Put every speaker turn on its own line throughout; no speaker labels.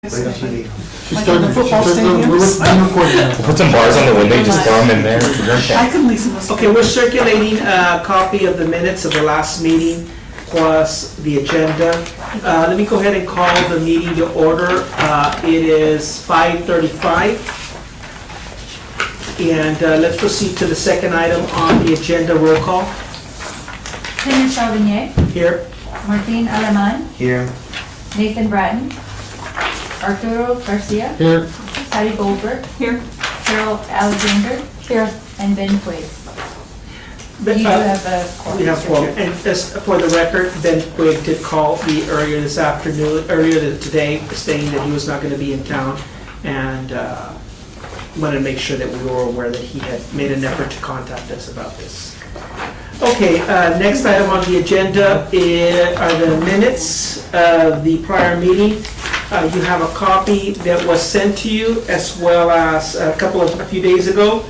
She started
the football
stadiums.
Put some bars on the window, just throw them in there for drinking.
I can leave some.
Okay, we're circulating a copy of the minutes of the last meeting plus the agenda. Let me go ahead and call the meeting to order. It is 5:35. And let's proceed to the second item on the agenda, roll call.
Henry Charbonnier,
Here.
Martin Alaman,
here.
Nathan Bratton, Arturo Garcia,
Here.
Patty Goldberg,
Here.
Carol Alexander,
Here.
and Ben Quaid.
But,
You do have a quorum.
We have one, and just for the record, Ben Quigg did call me earlier today, stating that he was not gonna be in town, and wanted to make sure that we were aware that he had made an effort to contact us about this. Okay, next item on the agenda are the minutes of the prior meeting. You have a copy that was sent to you, as well as a few days ago,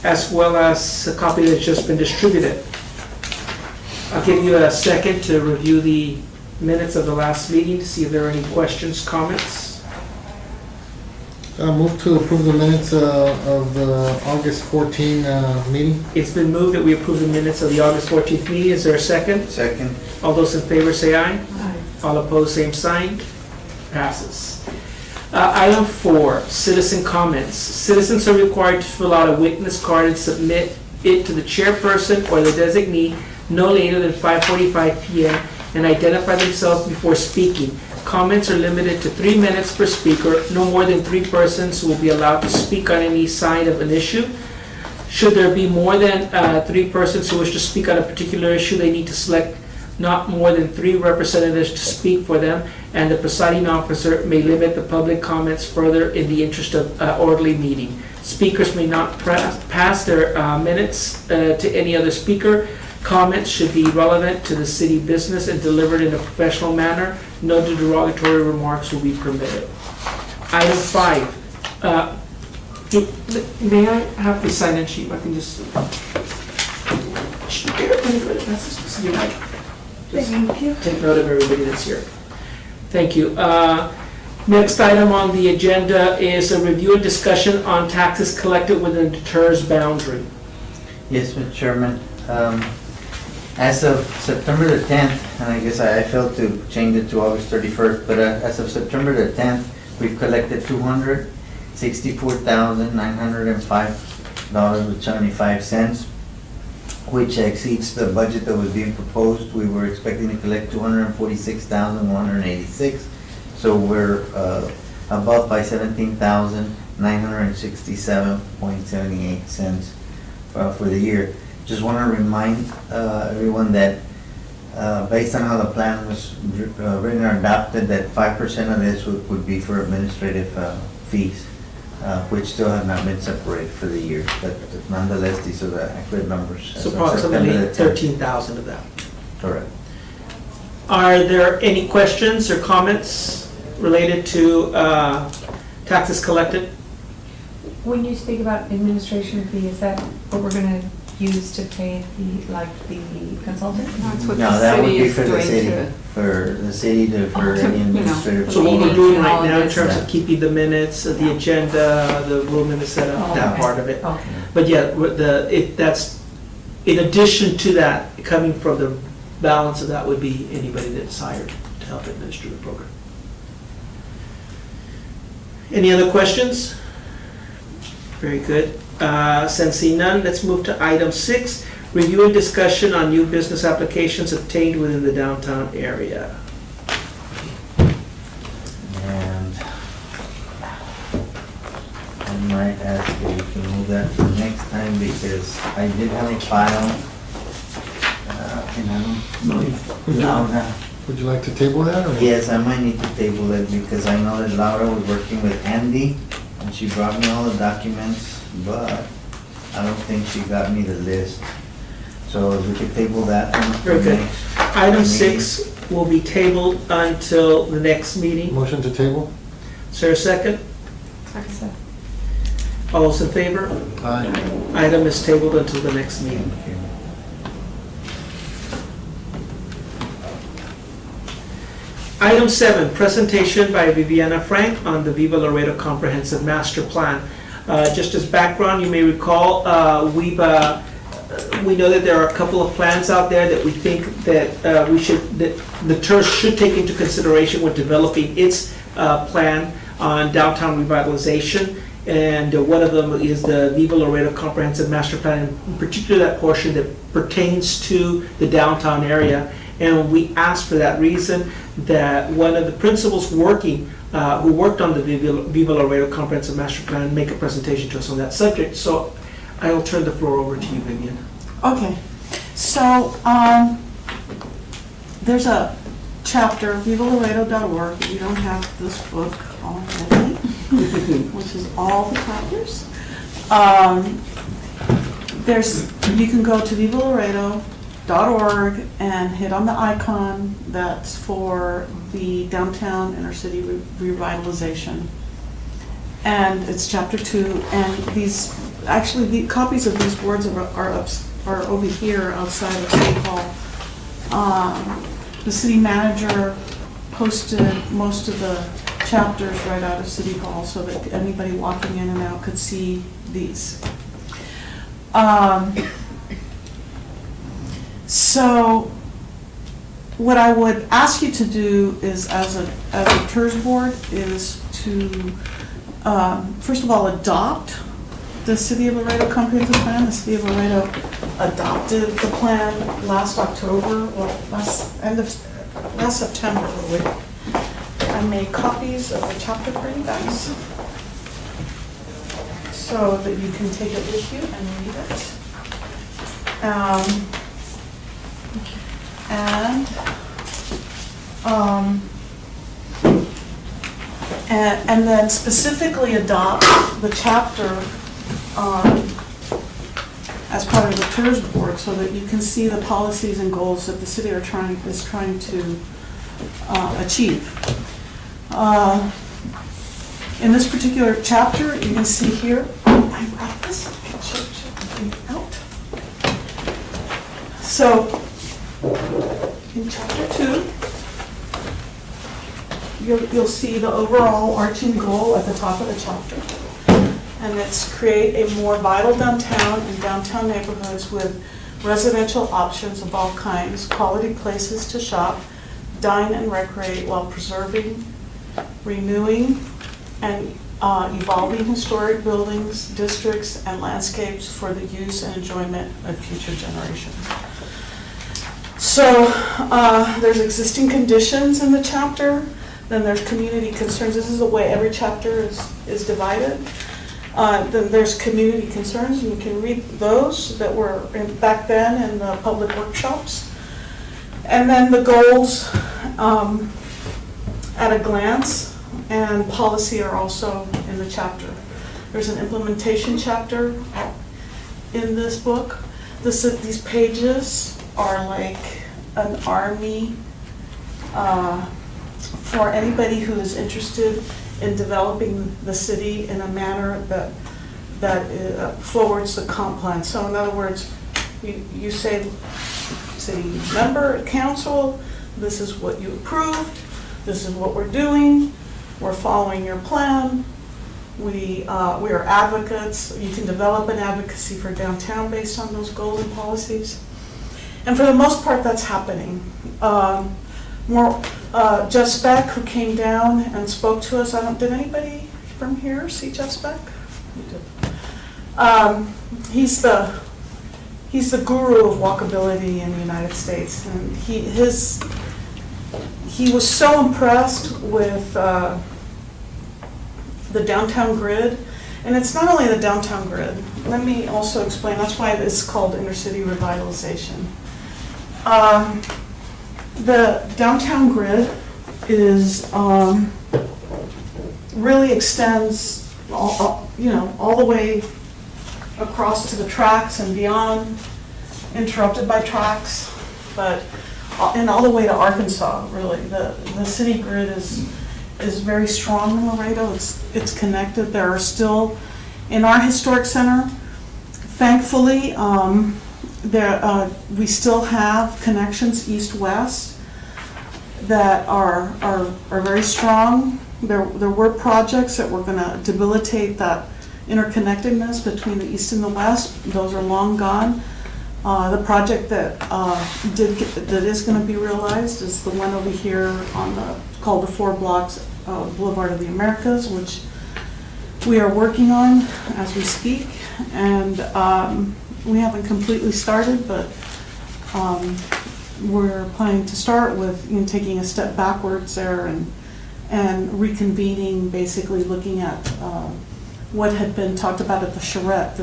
as well as a copy that's just been distributed. I'll give you a second to review the minutes of the last meeting to see if there are any questions, comments.
Move to approve the minutes of the August 14 meeting.
It's been moved that we approve the minutes of the August 14th meeting. Is there a second?
Second.
All those in favor say aye. All opposed, same sign. Passes. Item 4, citizen comments. Citizens are required to fill out a witness card and submit it to the chairperson or the designee no later than 5:45 p.m. and identify themselves before speaking. Comments are limited to 3 minutes per speaker. No more than 3 persons will be allowed to speak on any side of an issue. Should there be more than 3 persons who wish to speak on a particular issue, they need to select not more than 3 representatives to speak for them, and the presiding officer may limit the public comments further in the interest of orderly meeting. Speakers may not pass their minutes to any other speaker. Comments should be relevant to the city business and delivered in a professional manner. No derogatory remarks will be permitted. Item 5. May I have the sign-in sheet? I can just...
Thank you.
Take note of everybody that's here. Thank you. Next item on the agenda is a review and discussion on taxes collected within the TIRZ boundary.
Yes, Mr. Chairman. As of September the 10th, and I guess I failed to change it to August 31st, but as of September the 10th, we've collected $264,905.75, which exceeds the budget that was being proposed. We were expecting to collect $246,186, so we're above by $17,967.78 for the year. Just want to remind everyone that based on how the plan was written or adopted, that 5% of this would be for administrative fees, which still have not been separated for the year. But nonetheless, these are the accurate numbers.
So approximately 13,000 of that.
Correct.
Are there any questions or comments related to taxes collected?
When you speak about administration fee, is that what we're gonna use to pay the consultant?
No, that would be for the city, for any administrative.
So what we're
Meeting
doing
and
right
all
now in
this
terms
stuff.
of keeping the minutes, the agenda, the room and the setup, that
Okay.
part of it.
Okay.
But yeah, that's, in addition to that, coming from the balance of that would be anybody that's hired to help administer the program. Any other questions? Very good. Since seeing none, let's move to item 6, review and discussion on new business applications obtained within the downtown area.
And I might ask if you can move that for next time, because I did have a file, and I don't know now.
Would you like to table that? Or?
Yes, I might need to table it, because I know that Laura was working with Andy, and she brought me all the documents, but I don't think she got me the list. So if we could table that one. for
Very good.
next
Item
meeting.
6 will be tabled until the next meeting.
Motion to table?
Is there a second? All those in favor?
Aye.
Item is tabled until the next meeting.
Thank you.
Item 7, presentation by Viviana Frank on the Viva Laredo Comprehensive Master Plan. Just as background, you may recall, we know that there are a couple of plans out there that we think that the TIRZ should take into consideration when developing its plan on downtown revitalization. And one of them is the Viva Laredo Comprehensive Master Plan, in particular that portion that pertains to the downtown area. And we asked for that reason that one of the principals who worked on the Viva Laredo Comprehensive Master Plan make a presentation to us on that subject. So I will turn the floor over to you, Vivian.
Okay, so there's a chapter, vivalaredo.org, if you don't have this book already, which is all the chapters. You can go to vivalaredo.org and hit on the icon that's for the downtown inner city revitalization. And it's chapter 2, and the copies of these boards are over here outside of City Hall. The city manager posted most of the chapters right out of City Hall so that anybody walking in and out could see these. So what I would ask you to do is, as a TIRZ board, is to first of all adopt the City of Laredo Comprehensive Plan. The City of Laredo adopted the plan last October, or last September, really. I made copies of the chapter for you guys so that you can take it with you and read it. And then specifically adopt the chapter as part of the TIRZ board so that you can see the policies and goals that the city is trying to achieve. In this particular chapter, you can see here, I brought this, I can show it out. So, in chapter 2, you'll see the overall arching goal at the top of the chapter. And it's create a more vital downtown and downtown neighborhoods with residential options of all kinds, quality places to shop, dine and recreate while preserving, renewing, and evolving historic buildings, districts, and landscapes for the use and enjoyment of future generations. So there's existing conditions in the chapter, then there's community concerns. This is the way every chapter is divided. Then there's community concerns, and you can read those that were back then in the public workshops. And then the goals at a glance and policy are also in the chapter. There's an implementation chapter in this book. These pages are like an army for anybody who is interested in developing the city in a manner that forwards the comp plan. So in other words, you say, city member, council, this is what you approved, this is what we're doing, we're following your plan, we are advocates. You can develop an advocacy for downtown based on those goals and policies. And for the most part, that's happening. Jeff Speck, who came down and spoke to us, did anybody from here see Jeff Speck? You did. He's the guru of walkability in the United States, and he was so impressed with the downtown grid. And it's not only the downtown grid. Let me also explain. That's why it's called inner city revitalization. The downtown grid is really extends all the way across to the tracks and beyond, interrupted by tracks, and all the way to Arkansas. Really, the city grid is very strong in Laredo. It's connected. There are still, in our historic center, thankfully, we still have connections east-west. that are very strong. There were projects that were gonna debilitate that interconnectedness between the east and the west. Those are long gone. The project that that is gonna be realized is the one over here called the 4 Blocks Boulevard of the Americas, which we are working on as we speak. And we haven't completely started, but we're planning to start with taking a step backwards there and reconvening, basically looking at what had been talked about at the charrette,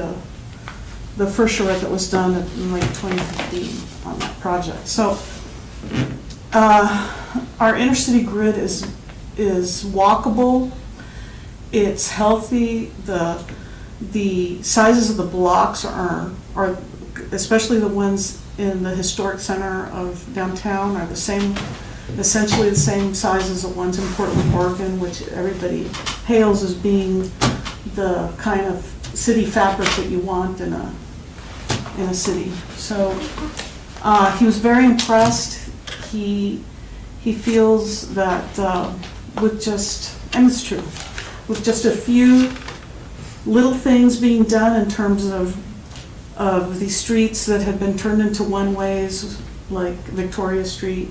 the first charrette that was done in late 2015 on that project. So our intercity grid is walkable, it's healthy, the sizes of the blocks are especially the ones in the historic center of downtown are essentially the same size as the ones in Portland, Oregon, which everybody hails as being the kind of city fabric that you want in a city. So he was very impressed. He feels that with just, and it's true, with just a few little things being done in terms of these streets that have been turned into one-ways, like Victoria Street,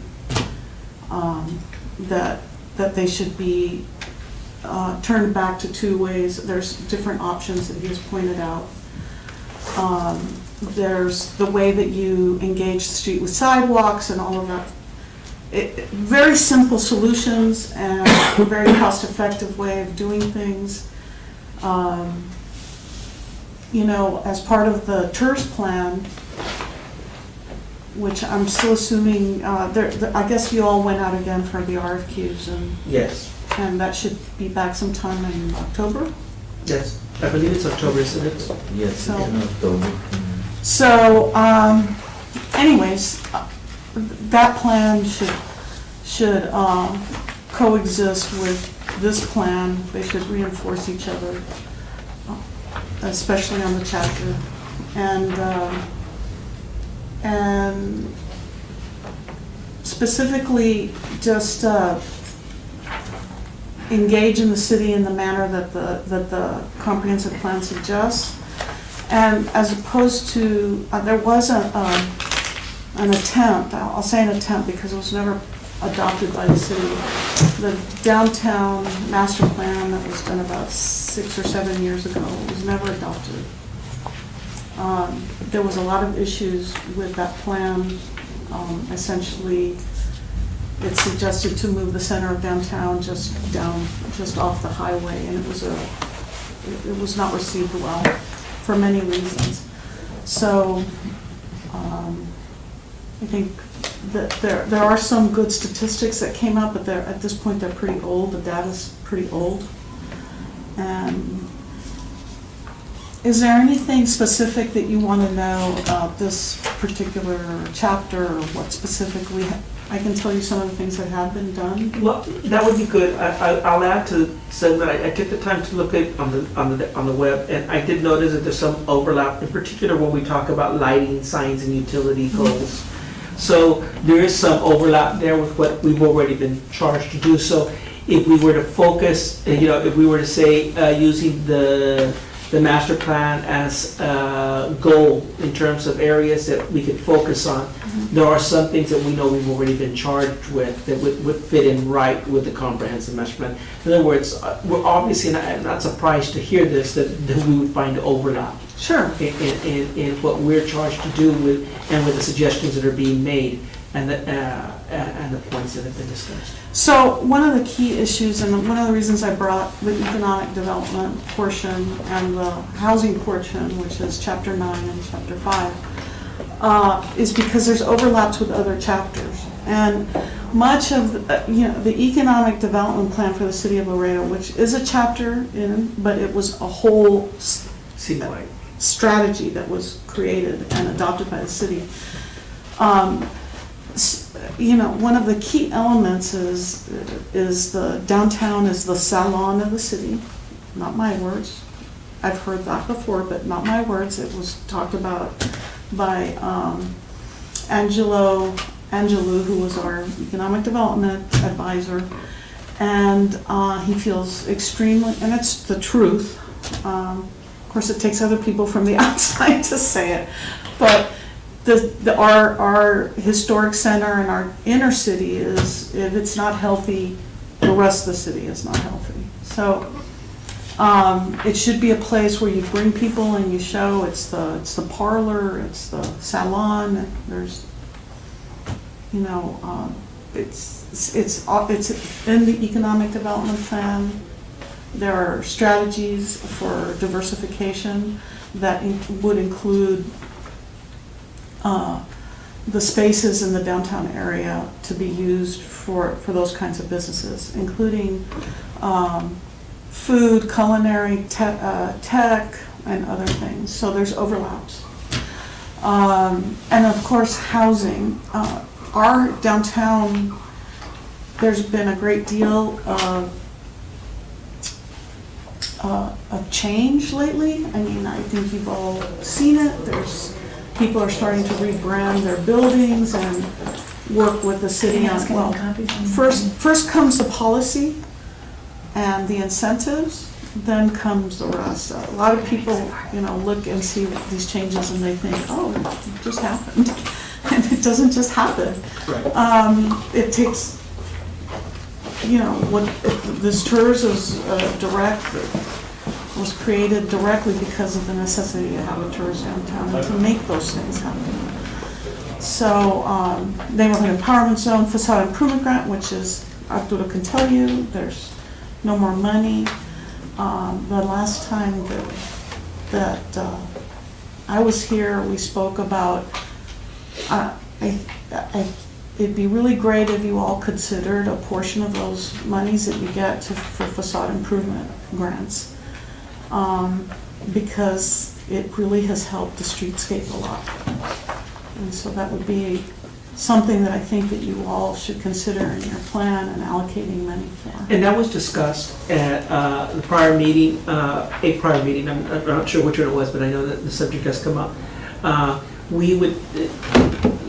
that they should be turned back to 2-ways. There's different options that he has pointed out. There's the way that you engage the street with sidewalks and all of that. Very simple solutions and a very cost-effective way of doing things. As part of the TIRZ plan, which I'm still assuming, I guess you all went out again for the RFQs,
Yes,
and that should be back sometime in October.
yes. I believe it's October, isn't it?
Yes,
So-
in October.
So, anyways, that plan should coexist with this plan. They should reinforce each other, especially on the chapter. And specifically, just engage in the city in the manner that the comprehensive plan suggests. And as opposed to, there was an attempt, I'll say an attempt because it was never adopted by the city. The downtown master plan that was done about 6 or 7 years ago was never adopted. There was a lot of issues with that plan. Essentially, it suggested to move the center of downtown just off the highway, and it was not received well for many reasons. So I think that there are some good statistics that came out, but at this point they're pretty old. The data's pretty old. And is there anything specific that you want to know about this particular chapter, or what specifically? I can tell you some of the things that have been done.
Well, that would be good. I'll add to say that I took the time to look at on the web, and I did notice that there's some overlap, in particular when we talk about lighting, signs, and utility goals. So there is some overlap there with what we've already been charged to do. So if we were to focus, if we were to say using the master plan as a goal in terms of areas that we could focus on, there are some things that we know we've already been charged with that would fit in right with the comprehensive master plan. In other words, we're obviously not surprised to hear this, that we would find overlap
Sure.
in what we're charged to do with, and with the suggestions that are being made, and the points that have been discussed.
So one of the key issues, and one of the reasons I brought the economic development portion and the housing portion, which is chapter 9 and chapter 5, is because there's overlaps with other chapters. And much of the economic development plan for the city of Laredo, which is a chapter but it was a whole
Citywide.
strategy that was created and adopted by the city. One of the key elements is the downtown is the salon of the city. Not my words. I've heard that before, but not my words. It was talked about by Angelo Angelou, who was our economic development advisor, and he feels extremely, and it's the truth. Of course, it takes other people from the outside to say it, but our historic center and our inner city is, if it's not healthy, the rest of the city is not healthy. So it should be a place where you bring people and you show. It's the parlor, it's the salon. There's, you know, it's in the economic development plan. There are strategies for diversification that would include the spaces in the downtown area to be used for those kinds of businesses, including food, culinary, tech, and other things. So there's overlaps. And of course, housing. Our downtown, there's been a great deal of change lately. I mean, I think you've all seen it. People are starting to rebrand their buildings and work with the city on, well, first comes the policy and the incentives, then comes the rest. A lot of people, you know, look and see these changes and they think, oh, it just happened. And it doesn't just happen.
Right.
It takes, you know, this TIRZ was created directly because of the necessity to have a TIRZ downtown and to make those things happen. So, neighborhood empowerment zone, facade improvement grant, which is, Arturo can tell you, there's no more money. The last time that I was here, we spoke about, it'd be really great if you all considered a portion of those monies that you get for facade improvement grants. Because it really has helped the streetscape a lot. And so that would be something that I think that you all should consider in your plan and allocating money for.
And that was discussed at the prior meeting, a prior meeting. I'm not sure which one it was, but I know that the subject has come up. City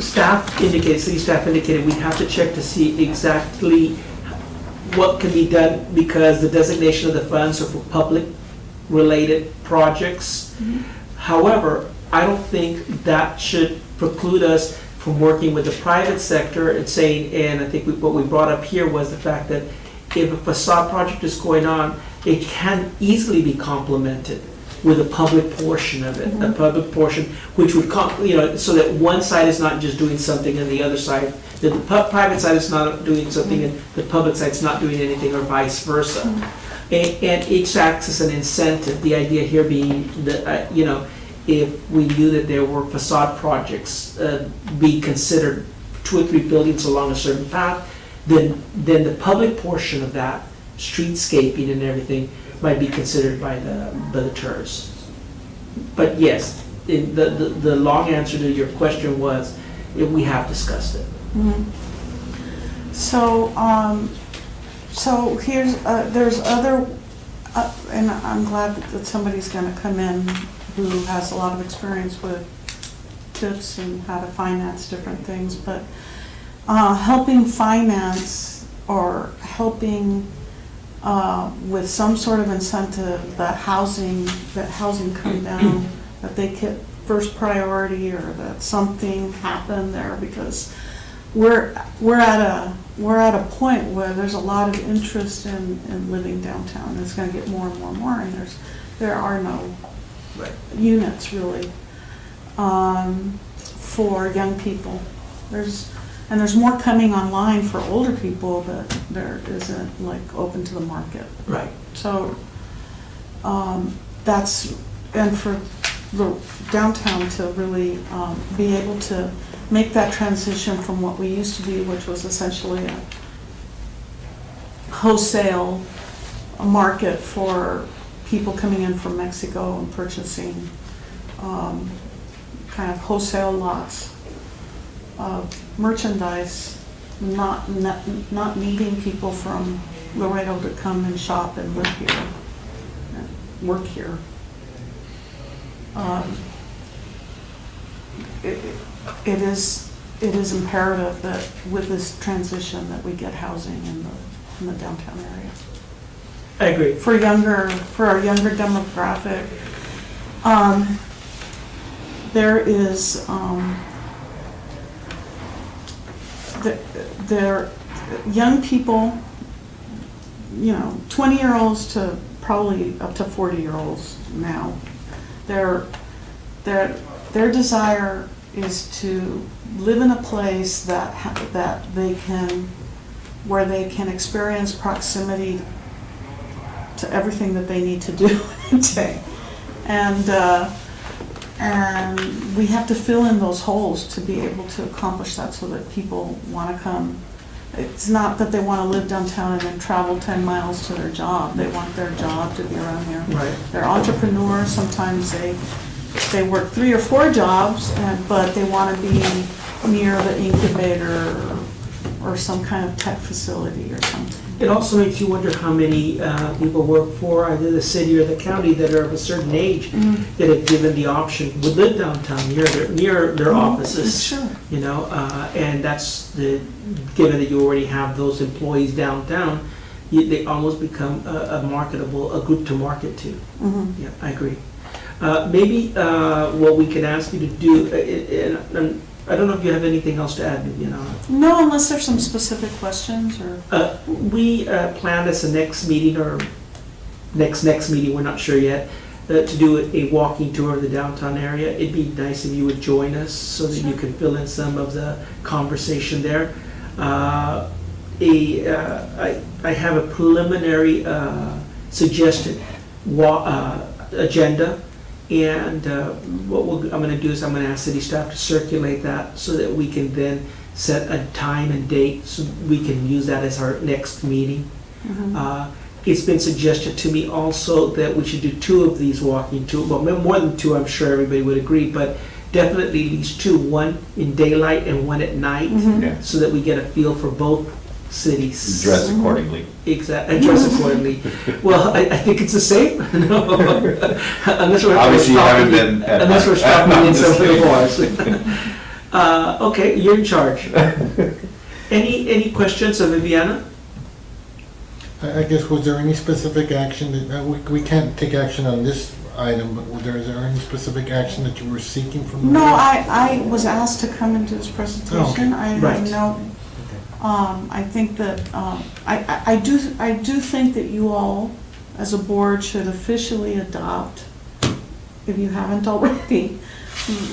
staff indicated we have to check to see exactly what can be done, because the designation of the funds are for public-related projects.
Mm-hmm.
However, I don't think that should preclude us from working with the private sector and saying, and I think what we brought up here was the fact that if a facade project is going on, it can easily be complemented with a public portion of it, a public portion which would, so that one side is not just doing something and the other side, that the private side is not doing something and the public side's not doing anything, or vice versa. And each acts as an incentive. The idea here being that, if we knew that there were facade projects be considered 2 or 3 buildings along a certain path, then the public portion of that, streetscaping and everything, might be considered by the TIRZ. But yes, the long answer to your question was, we have discussed it.
Mm-hmm. So here's, there's other, and I'm glad that somebody's gonna come in who has a lot of experience with tips and how to finance different things, but helping finance or helping with some sort of incentive that housing come down, that they get first priority, or that something happened there, because we're at a point where there's a lot of interest in living downtown. It's going to get more and more and more, and there are no units really for young people. There's more coming online for older people, but there isn't like open to the market.
Right.
So that's, and for the downtown to really be able to make that transition from what we used to be, which was essentially a wholesale market for people coming in from Mexico and purchasing kind of wholesale lots of merchandise, not needing people from Laredo to come and shop and live here, and work here. It is it is imperative that with this transition that we get housing in the downtown area.
I agree.
For our younger demographic, there is, there, young people, 20-year-olds to probably up to 40-year-olds now, their desire is to live in a place that they can, where they can experience proximity to everything that they need to do today. And we have to fill in those holes to be able to accomplish that so that people want to come. It's not that they want to live downtown and then travel 10 miles to their job. They want their job to be around here.
Right.
They're entrepreneurs. Sometimes they work 3 or 4 jobs, but they want to be near the incubator or some kind of tech facility or something.
It also makes you wonder how many people work for either the city or the county that are of a certain age that have given the option, would live downtown near their offices.
Sure.
And that's given that you already have those employees downtown, they almost become a group to market to.
Mm-hmm.
Yeah, I agree. Maybe what we could ask you to do, and I don't know if you have anything else to add,
No, unless there's some specific questions or.
We planned as a next meeting or next meeting, we're not sure yet, to do a walking tour of the downtown area. It'd be nice if you would join us so that you can fill in some of the conversation there. I have a preliminary suggested agenda. And what I'm going to do is I'm going to ask city staff to circulate that so that we can then set a time and date so we can use that as our next meeting.
Mm-hmm.
It's been suggested to me also that we should do 2 of these walking tours. Well, more than 2, I'm sure everybody would agree, but definitely at least 2, one in daylight and one at night,
Mhm.
Yeah.
so that we get a feel for both cities.
Dress accordingly.
Exactly, address accordingly. Well, I think it's the same. No. Unless we're
Obviously, you haven't been at
unless we're
night.
stopping
I'm
in
just
some of the
kidding.
bars. Okay, you're in charge. Any questions of Viviana?
I guess, was there any specific action that, we can't take action on this item, but is there any specific action that you were seeking from the
No,
board?
I was asked to come into this presentation. I
Right.
have no, I think that, I do think that you all, as a board, should officially adopt, if you haven't already,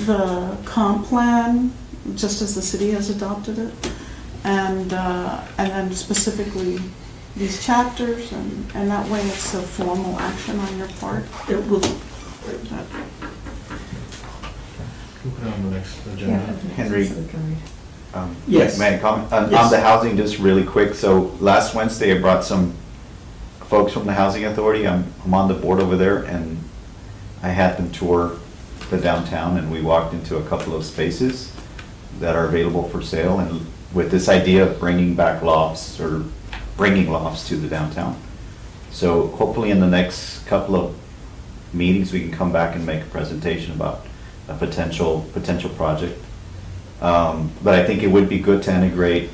the comp plan, just as the city has adopted it. And then specifically these chapters, and that way it's a formal action on your part.
It will.
We'll put it on the next agenda.
Henry.
Yes.
May I comment?
Yes.
On the housing, just really quick, so last Wednesday I brought some folks from the Housing Authority, I'm on the board over there, and I had them tour the downtown, and we walked into a couple of spaces that are available for sale, and with this idea of bringing back lofts, or bringing lofts to the downtown. So hopefully in the next couple of meetings, we can come back and make a presentation about a potential project. But I think it would be good to integrate,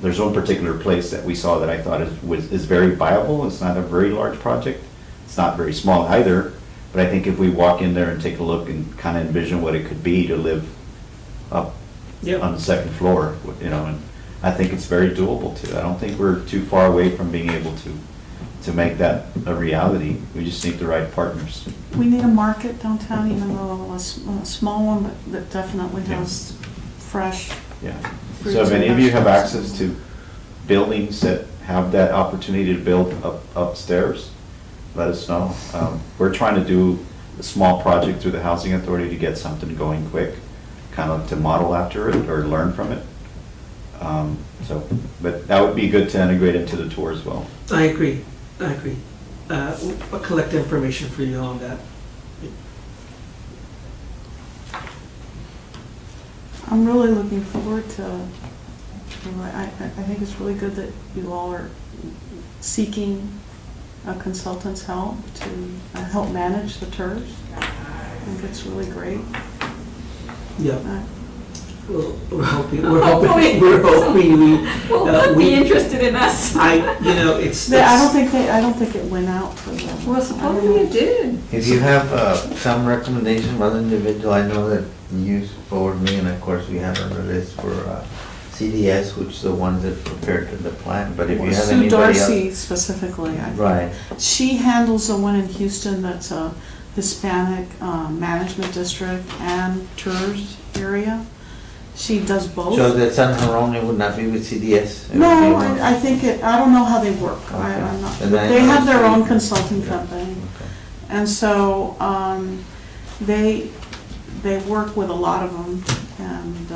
there's one particular place that we saw that I thought is very viable. It's not a very large project. It's not very small either, but I think if we walk in there and take a look and kind of envision what it could be to live up on the second floor, and I think it's very doable too. I don't think we're too far away from being able to make that a reality. We just need the right partners.
We need a market downtown, even though a small one, but that definitely has fresh.
Yeah.
fruits
So if
and
any of you have
vegetables.
access to buildings that have that opportunity to build upstairs, let us know. We're trying to do a small project through the Housing Authority to get something going quick, kind of to model after it or learn from it. But that would be good to integrate into the tour as well.
I agree. We'll collect information for you on that.
I'm really looking forward to, I think it's really good that you all are seeking a consultant's help to help manage the TIRZ. I think it's really great.
Yeah. Well, we're hoping we,
Will
we-
be interested in us.
it's.
I don't think it went out for them.
Well, supposedly it did.
If you have some recommendation from other individual, I know that you forward me, and of course, we have on the list for CDS, which is the ones that prepared the plan, but if you have
Sue
anybody else.
Darcy specifically, I think.
Right,
She handles the one in Houston that's a Hispanic management district and TIRZ area. She does both.
so that's on her own, it would not be with CDS? It would
No,
be on-
I think I don't know how they work. I'm not,
And then-
they have their own consulting
Yeah.
company.
Okay.
And so, they work with a lot of them, and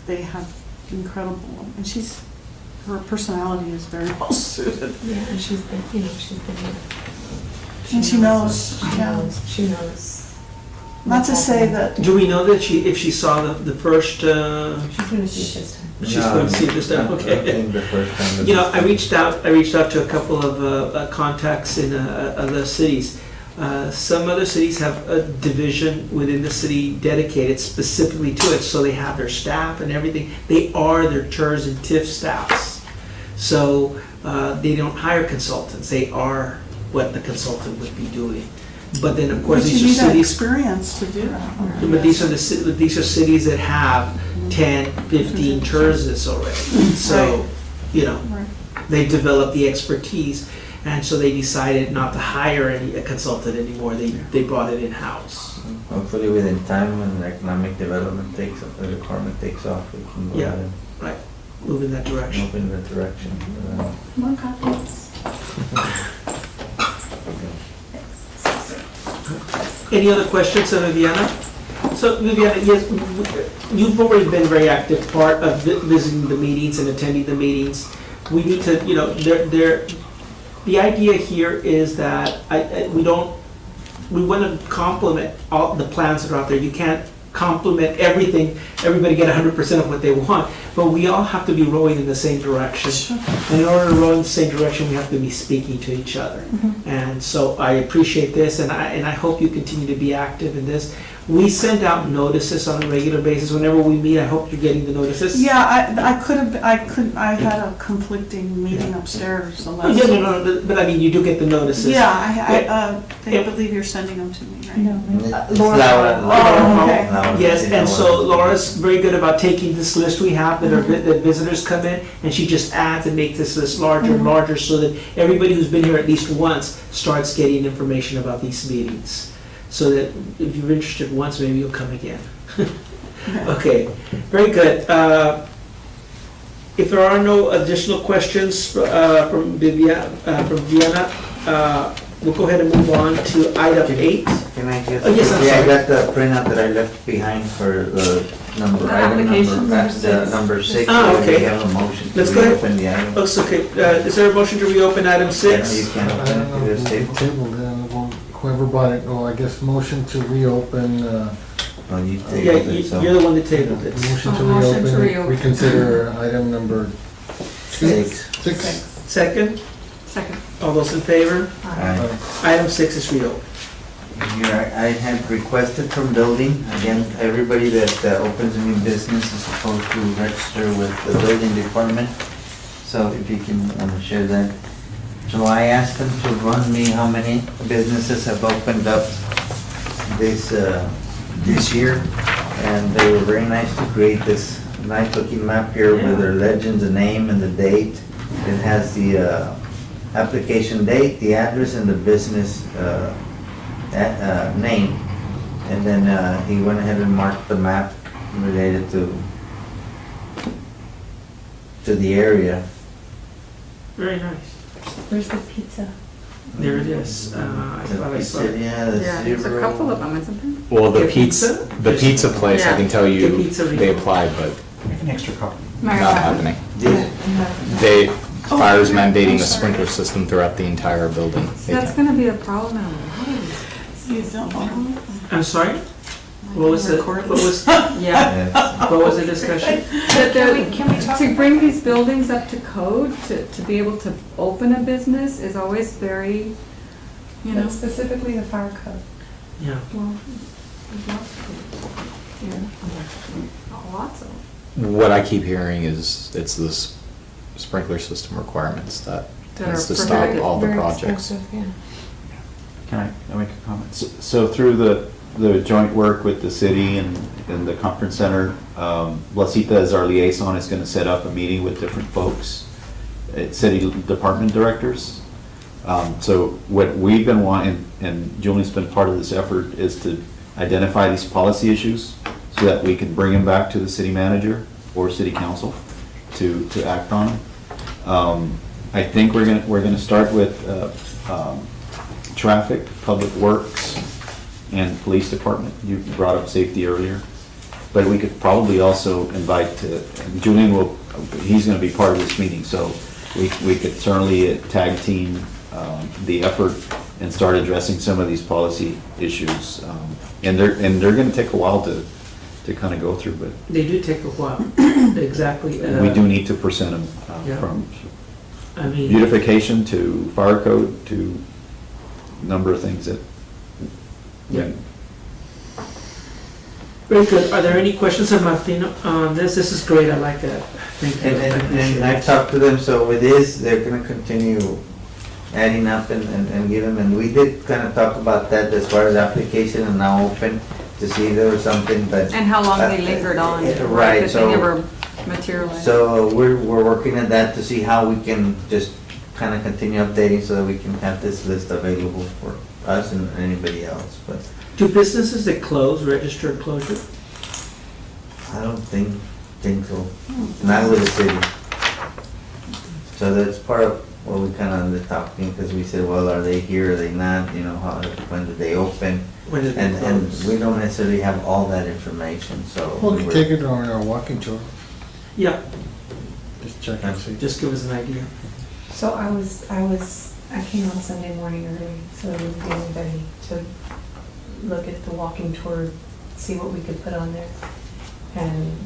they have incredible, and her personality is very well suited.
Yeah, and she's been here.
And she knows, yeah.
She knows.
Not to say that,
Do we know that if she saw the first,
She's gonna see it this time.
she's going to see it this time?
I
Okay.
think the first time.
I reached out to a couple of contacts in other cities. Some other cities have a division within the city dedicated specifically to it, so they have their staff and everything. They are their TIRZ and TIF staffs. So they don't hire consultants, they are what the consultant would be doing. But then, of course,
but you
these
need
are
that
cities,
experience to do that.
but these are cities that have 10, 15 TIRZs already. So,
Right.
they developed the expertise, and so they decided not to hire a consultant anymore. They brought it in-house.
Hopefully within time when economic development the department takes off, we can go
Yeah.
ahead
Right, move in that
and
direction.
move in that direction.
More copies.
Any other questions of Viviana? So Viviana, yes, you've already been a very active part of visiting the meetings and attending the meetings. We need to, the idea here is that we want to complement all the plans that are out there. You can't complement everything, everybody get 100% of what they want, but we all have to be rowing in the same direction.
Sure.
And in order to row in the same direction, we have to be speaking to each other. And so I appreciate this, and I hope you continue to be active in this. We send out notices on a regular basis. Whenever we meet, I hope you're getting the notices.
Yeah, I had a conflicting meeting upstairs the
Oh,
last.
yeah, no, but I mean, you do get the notices.
Yeah, I believe you're sending them to me, right?
It's
Laura.
Oh, okay.
Laura.
Yes, and so Laura's very good about taking this list we have that visitors come in, and she just adds and makes this list larger and larger so that everybody who's been here at least once starts getting information about these meetings. So that if you're interested once, maybe you'll come again. Okay, very good. If there are no additional questions from Vienna, we'll go ahead and move on to item 8.
Can I just?
Oh, yes, I'm
Yeah, I
sorry.
got the printout that I left behind for the number,
The
item
application
number,
number
the
6.
number 6.
Ah, okay.
We have a motion to
Let's go ahead.
reopen the item.
Oh, so, okay, is there a motion to reopen item
You
6?
can
I
open
don't
it
know,
to this
we'll
table.
table then, whoever bought it, I guess motion to reopen,
Oh, you
Yeah,
tabled it, so.
you're the one that tabled it.
motion to
Motion to
reopen,
reopen.
reconsider item number
6.
6.
Second,
Second.
all those in favor?
Aye.
Item 6 is reopened.
Here, I had requested from building, again, everybody that opens a new business is supposed to register with the building department. So if you can share that. So I asked them to run me how many businesses have opened up this year. And they were very nice to create this nice looking map here with their legends, the name and the date. It has the application date, the address, and the business name. And then he went ahead and marked the map related to the area.
Very nice.
Where's the pizza?
There it is. I thought I saw it.
Yeah, the
Yeah, there's a
zero.
couple of them, isn't there?
Well, the
The
pizza,
pizza?
the pizza place, I can tell
The
you,
pizza
they
retail.
applied, but
An extra copy.
not happening.
Did-
They,
Oh,
fire's
yeah,
mandating
I'm
a
sorry.
sprinkler system throughout the entire building. They
That's
can't.
gonna be a problem in a lot of these.
You don't want
I'm sorry? What was the,
Record
what was,
Yeah.
Yes.
what was the discussion?
Can we talk
To bring these buildings up to code, to be able to open a business is always very, you know.
But specifically the fire code.
Yeah.
Well, there's lots of Lots of them.
What I keep hearing is it's this sprinkler system requirements that
That
needs
are
to stop
prohibited.
all the
Very
projects.
expensive, yeah.
Can I make a comment? So through the joint work with the city and the conference center, Blasita as our liaison is gonna set up a meeting with different folks, city department directors. So what we've been wanting, and Julie's been part of this effort, is to identify these policy issues so that we can bring them back to the city manager or city council to act on. I think we're gonna start with traffic, public works, and police department. You brought up safety earlier. But we could probably also invite, Julian he's gonna be part of this meeting, so we could certainly tag team the effort and start addressing some of these policy issues. And they're gonna take a while to kind of go through, but
They do take a while, exactly.
we do need to present them
Yeah.
from
I mean,
beautification to fire code to number of things that.
Yeah. very good. Are there any questions on Martino on this? This is great, I like that. Thank you. I appreciate
And I've
it.
talked to them, so with this, they're gonna continue adding up and give them, and we did kind of talk about that as far as application and now open to see if there was something, but.
And how long they lingered on,
Right,
right, that
so.
they never materialized.
So we're working on that to see how we can just kind of continue updating so that we can have this list available for us and anybody else, but
Do businesses that close register closure?
I don't think so. Not with the city. So that's part of what we kind of ended talking, because we said, well, are they here, are they not, you know, when did they open?
When did they
And
close?
we don't necessarily have all that information, so.
Well, we
we
can
were-
take it on our walking tour,
Yeah,
just check and see.
just give us an idea.
So I came on Sunday morning early, so I didn't get anybody to look at the walking tour, see what we could put on there. And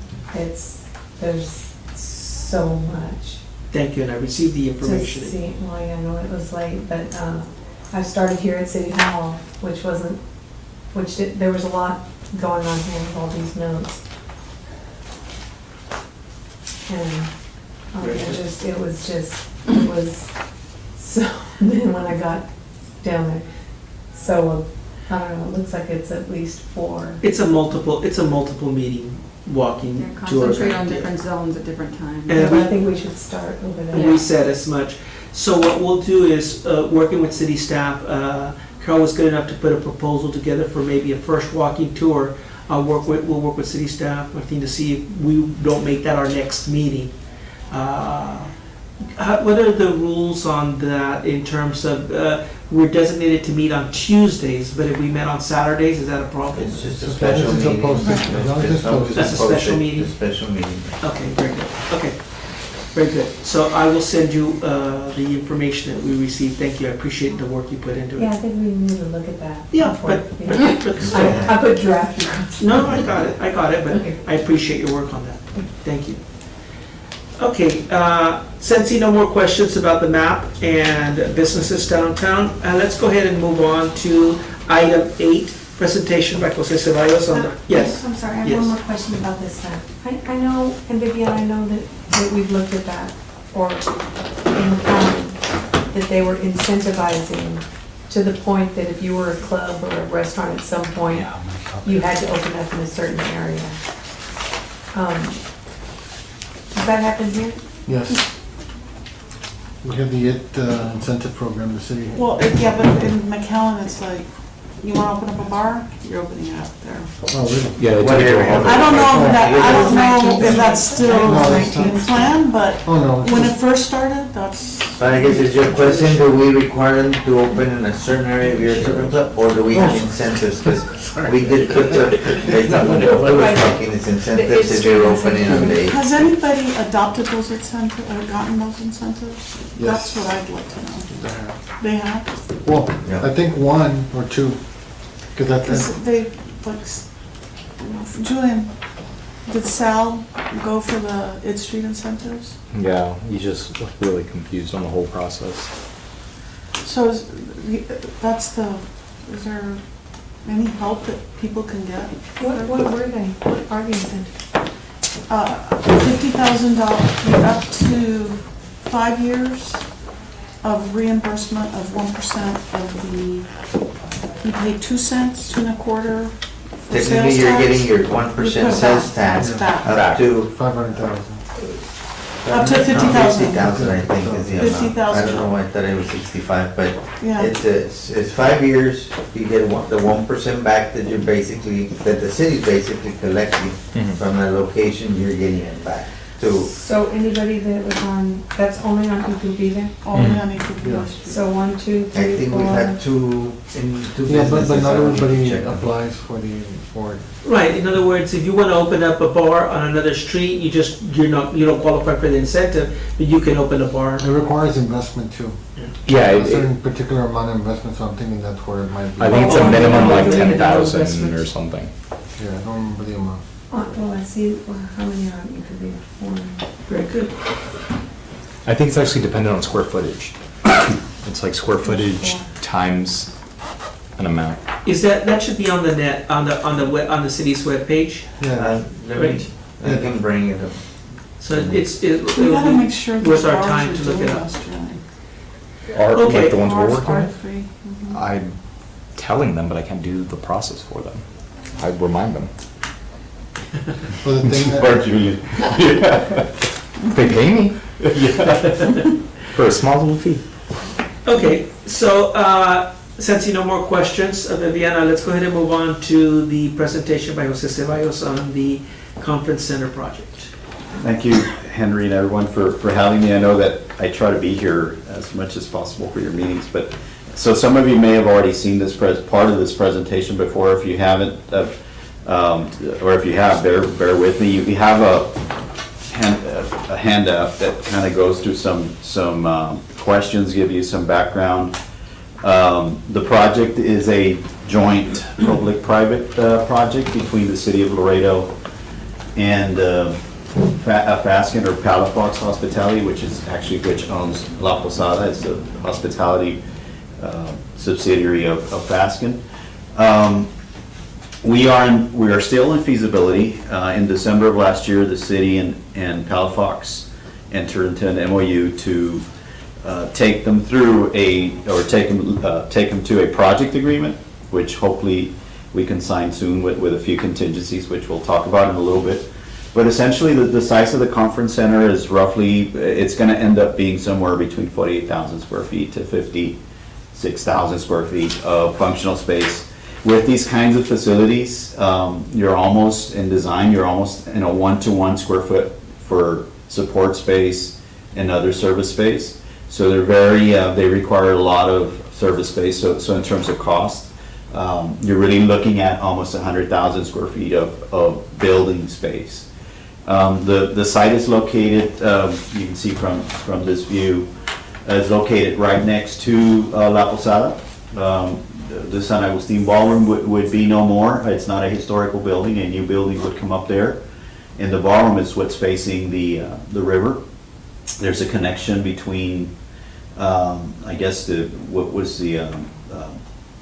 there's so much
Thank you, and I received the
to
information.
see. Well, I know it was late, but I started here at City Hall, there was a lot going on here with all these notes. And it was so, then when I got down there, so, I don't know, it looks like it's at least 4.
It's a multiple meeting walking
Yeah,
tour.
concentrate on different zones at different times.
And
Yeah, but I think we should start over
And
there.
we said as much. So what we'll do is, working with city staff, Carol was good enough to put a proposal together for maybe a first walking tour. We'll work with city staff, Martin, to see if we don't make that our next meeting. What are the rules on that in terms of, we're designated to meet on Tuesdays, but if we met on Saturdays, is that a problem?
It's just a
As long
special
as it's a
meeting.
posted- as long as it's posted.
That's a special meeting?
It's a special meeting.
Okay, very good, okay, very good. So I will send you the information that we received. Thank you, I appreciate the work you put into
Yeah, I
it.
think we need to look at that.
Yeah,
before-
but
yeah.
still.
I put draft across.
No, I got it, but
Okay.
I appreciate your work on that. Thank you. Okay, sensing no more questions about the map and businesses downtown, let's go ahead and move on to item 8, presentation by Jose Ceballos on the, yes.
I'm sorry, I have
Yes.
one more question about this stuff. I know, and Vivian, I know that we've looked at that, or in the county, that they were incentivizing to the point that if you were a club or a restaurant at some point, you had to open up in a certain area. Does that happen here?
Yes. We have the incentive program, the city.
Well, yeah, but in McAllen, it's like, you wanna open up a bar, you're opening it up there.
Oh, really?
Yeah, they
What
took it to a
area?
whole-
I don't know if that's still
No, it's not.
in plan, but
Oh, no. it's
when it
just-
first started, that's,
But I guess is your question, do we require them to open in a certain area of your certain club, or do we have incentives? Because we did put based on what we were talking, it's incentives if you're opening on the 8th.
has anybody adopted those incentives, or gotten those incentives?
Yes.
That's what I'd like to know. They have?
Well,
Yeah.
I think 1 or 2, because
Because they, like, Julian, did Sal go for the Id Street incentives?
Yeah, you just look really confused on the whole process.
So is there, Any help that people can get?
What were they? What are the incentives?
$50,000, up to 5 years of reimbursement of 1% of the, you pay 2 cents, 2 and a quarter for sales
Technically, you're
tax.
getting your
We
1%
put
sales tax
back.
up to.
500,000.
Up to 50,000.
50,000, I think, is the amount.
50,000.
I don't know why I thought it was 65, but
Yeah.
it's 5 years, you get the 1% back that you're basically, that the city's basically collecting from the location, you're getting it back.
So anybody that was on, that's only on E2B then?
Only on EPP.
So 1, 2,
I
3,
think
4.
we've had two
Yeah, but
businesses.
not
I don't need to
everybody
check them.
applies for it.
Right, in other words, if you want to open up a bar on another street, you don't qualify for the incentive, but you can open a bar.
It requires investment too.
Yeah,
A certain particular amount of investment, so I'm thinking that's where it might be.
I think it's
Oh,
a minimum like
yeah,
10,000
investment.
or something.
Yeah, I don't remember the amount.
Well, I see, how many are on E2B? 1.
Very good.
I think it's actually dependent on square footage. It's like square footage times an amount.
Is that should be on the net, on the city's webpage?
Yeah,
Let me, I can bring it up.
So it
We gotta
will
make
be
sure
worth
the
our
bars
time
are
to look
doing
it up.
us, Julie.
Are,
Okay.
like the ones we're
Bars
working
are
with?
free.
I'm telling them, but I can't do the process for them. I remind them.
but the thing
Or
that,
Julie.
They pay me. For a small little fee.
Okay, so since no more questions, Viviana, let's go ahead and move on to the presentation by Jose Ceballos on the conference center project.
Thank you, Henry, and everyone for having me. I know that I try to be here as much as possible for your meetings, but, so some of you may have already seen this part of this presentation before. If you haven't, or if you have, bear with me. You have a handout that kind of goes through some questions, give you some background. The project is a joint public-private project between the city of Laredo and Fasken or Palafox Hospitality, which owns La Posada. It's the hospitality subsidiary of Fasken. We are still in feasibility. In December of last year, the city and Palafox entered into an MOU to take them through take them to a project agreement, which hopefully we can sign soon with a few contingencies, which we'll talk about in a little bit. But essentially, the size of the conference center is roughly, it's going to end up being somewhere between 48,000 square feet to 56,000 square feet of functional space. With these kinds of facilities, you're almost in design, you're almost in a 1-to-1 square foot for support space and other service space. So they're they require a lot of service space. So in terms of cost, you're really looking at almost 100,000 square feet of building space. The site is located, you can see from this view, is located right next to La Posada. The San Agustin Ballroom would be no more. It's not a historical building. A new building would come up there. And the ballroom is what's facing the river. There's a connection between, I guess, what was the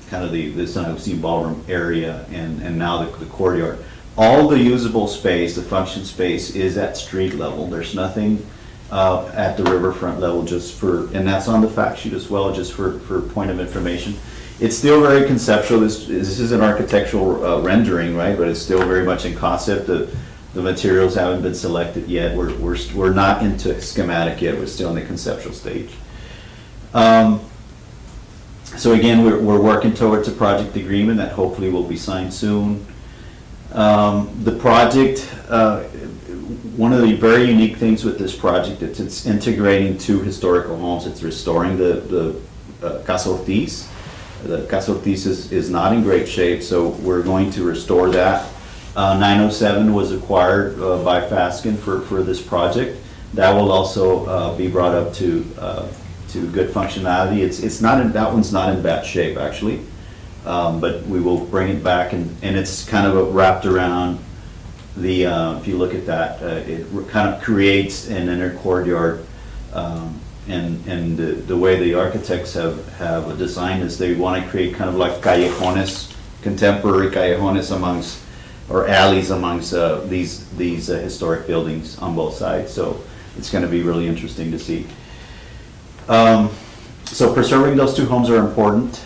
kind of the San Agustin Ballroom area and now the courtyard. All the usable space, the function space, is at street level. There's nothing at the riverfront level, and that's on the fact sheet as well, just for point of information. It's still very conceptual. This is an architectural rendering, right? But it's still very much in concept. The materials haven't been selected yet. We're not into schematic yet. We're still in the conceptual stage. So again, we're working towards a project agreement that hopefully will be signed soon. The project, one of the very unique things with this project, it's integrating two historical homes. It's restoring the Casa Ortiz. The Casa Ortiz is not in great shape, so we're going to restore that. 907 was acquired by Fasken for this project. That will also be brought up to good functionality. That one's not in bad shape actually, but we will bring it back and it's kind of wrapped around the. If you look at that, it kind of creates an inner courtyard. And the way the architects have designed is they want to create kind of like callejones contemporary callejones amongst, or alleys amongst these historic buildings on both sides. So it's going to be really interesting to see. So preserving those two homes are important.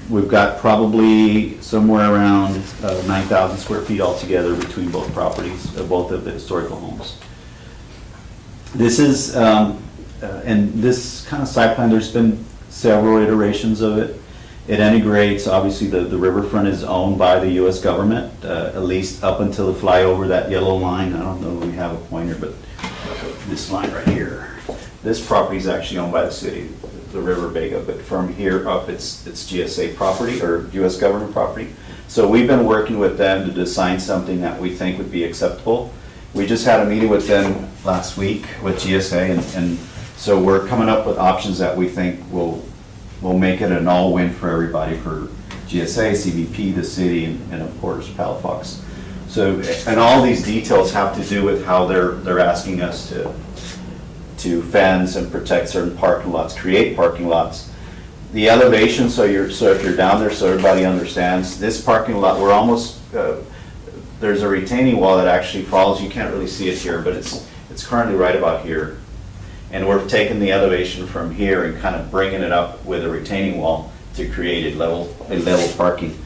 We've got probably somewhere around 9,000 square feet altogether between both properties, both of the historical homes. This is, and this kind of site plan, there's been several iterations of it. It integrates, obviously the riverfront is owned by the US government, at least up until the flyover, that yellow line. I don't know if we have a pointer, but this line right here. This property is actually owned by the city, the River Vega, but from here up, it's GSA property or US government property. So we've been working with them to design something that we think would be acceptable. We just had a meeting with them last week with GSA, and so we're coming up with options that we think will make it an all-win for everybody, for GSA, CBP, the city, and of course Palafox. So, and all these details have to do with how they're asking us to fence and protect certain parking lots, create parking lots. The elevation, so if you're down there, so everybody understands, this parking lot, we're almost, there's a retaining wall that actually follows, you can't really see it here, but it's currently right about here. And we're taking the elevation from here and kind of bringing it up with a retaining wall to create a level parking.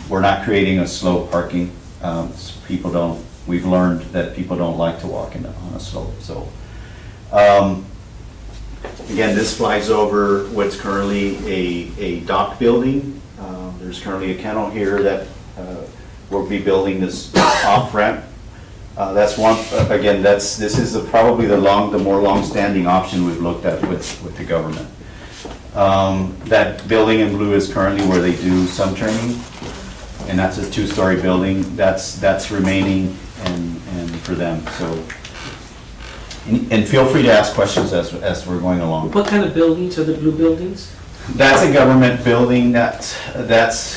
We're not creating a slow parking. We've learned that people don't like to walk on a slope, so. Again, this flies over what's currently a dock building. There's currently a kennel here that we'll be building this off ramp. That's one. Again, this is probably the more long-standing option we've looked at with the government. That building in blue is currently where they do some training, and that's a 2-story building. That's remaining and for them. So. And feel free to ask questions as we're going along.
What kind of buildings are the blue buildings?
That's a government building that's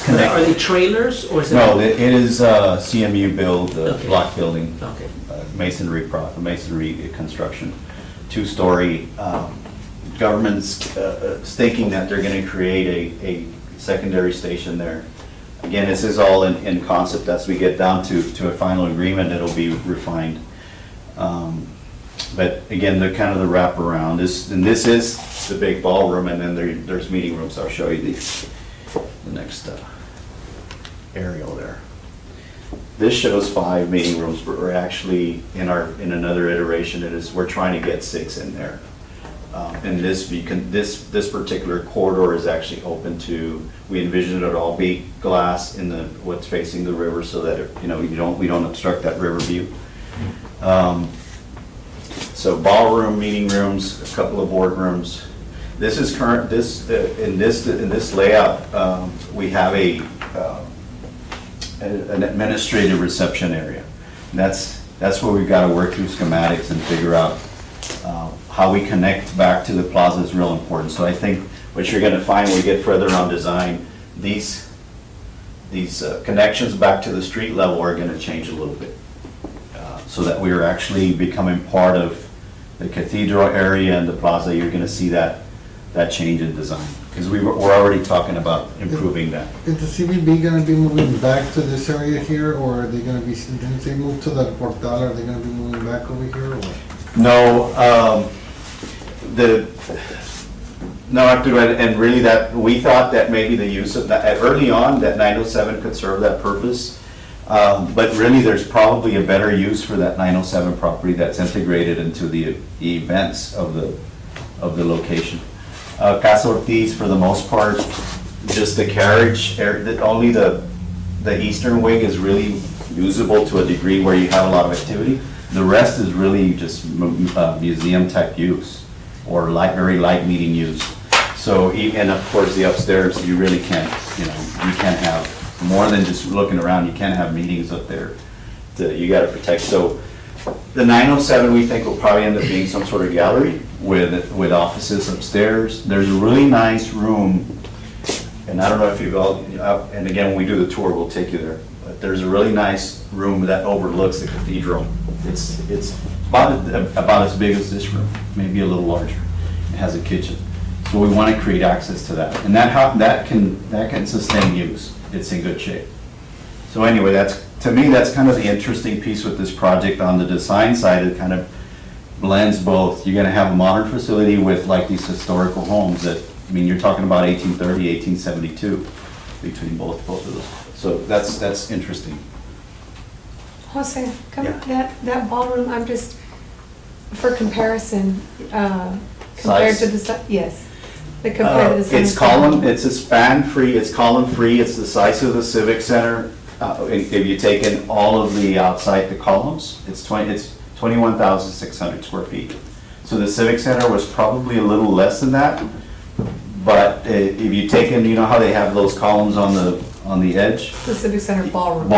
connected.
Are they trailers or is it?
No, it is a CMU build,
Okay.
block building,
Okay.
masonry construction, 2-story. Government's thinking that they're going to create a secondary station there. Again, this is all in concept. As we get down to a final agreement, it'll be refined. But again, the kind of the wraparound. This is the big ballroom, and then there's meeting rooms. I'll show you the next aerial there. This shows 5 meeting rooms, but we're actually in another iteration. We're trying to get 6 in there. And this particular corridor is actually open to. We envision it all be glass in what's facing the river, so that we don't obstruct that river view. So ballroom, meeting rooms, a couple of boardrooms. This is current. In this layout, we have an administrative reception area. And that's where we've got to work through schematics and figure out how we connect back to the plaza is real important. So I think what you're going to find when we get further on design, these connections back to the street level are going to change a little bit. So that we are actually becoming part of the cathedral area and the plaza. You're going to see that change in design, because we're already talking about improving that.
Is the CBB going to be moving back to this area here, or are they going to be, didn't they move to the Portal? Are they going to be moving back over here? Or?
No, Arturo, and really that we thought that maybe the use of that early on, that 907 could serve that purpose. But really, there's probably a better use for that 907 property that's integrated into the events of the location. Casa Ortiz, for the most part, just the carriage, only the eastern wing is really usable to a degree where you have a lot of activity. The rest is really just museum type use or very light meeting use. So, and of course, the upstairs, you really can't, you can't have more than just looking around. You can't have meetings up there. You got to protect. So the 907 we think will probably end up being some sort of gallery with offices upstairs. There's a really nice room, and I don't know if you've all, and again, when we do the tour, we'll take you there. But there's a really nice room that overlooks the cathedral. It's about as big as this room, maybe a little larger. It has a kitchen.
So we want to create access to that. And that can sustain use. It's in good shape. So anyway, to me, that's kind of the interesting piece with this project. On the design side, it kind of blends both. You're going to have a modern facility with like these historical homes that, I mean, you're talking about 1830, 1872 between both of those. So that's interesting.
Jose,
Yeah.
that ballroom, I'm just, for comparison, compared to the, yes, compared to the.
It's column, it's a span free, it's column free, it's the size of the Civic Center. If you take in all of the outside the columns, it's 21,600 square feet. So the Civic Center was probably a little less than that, but if you take in, you know how they have those columns on the edge?
The Civic Center ballroom.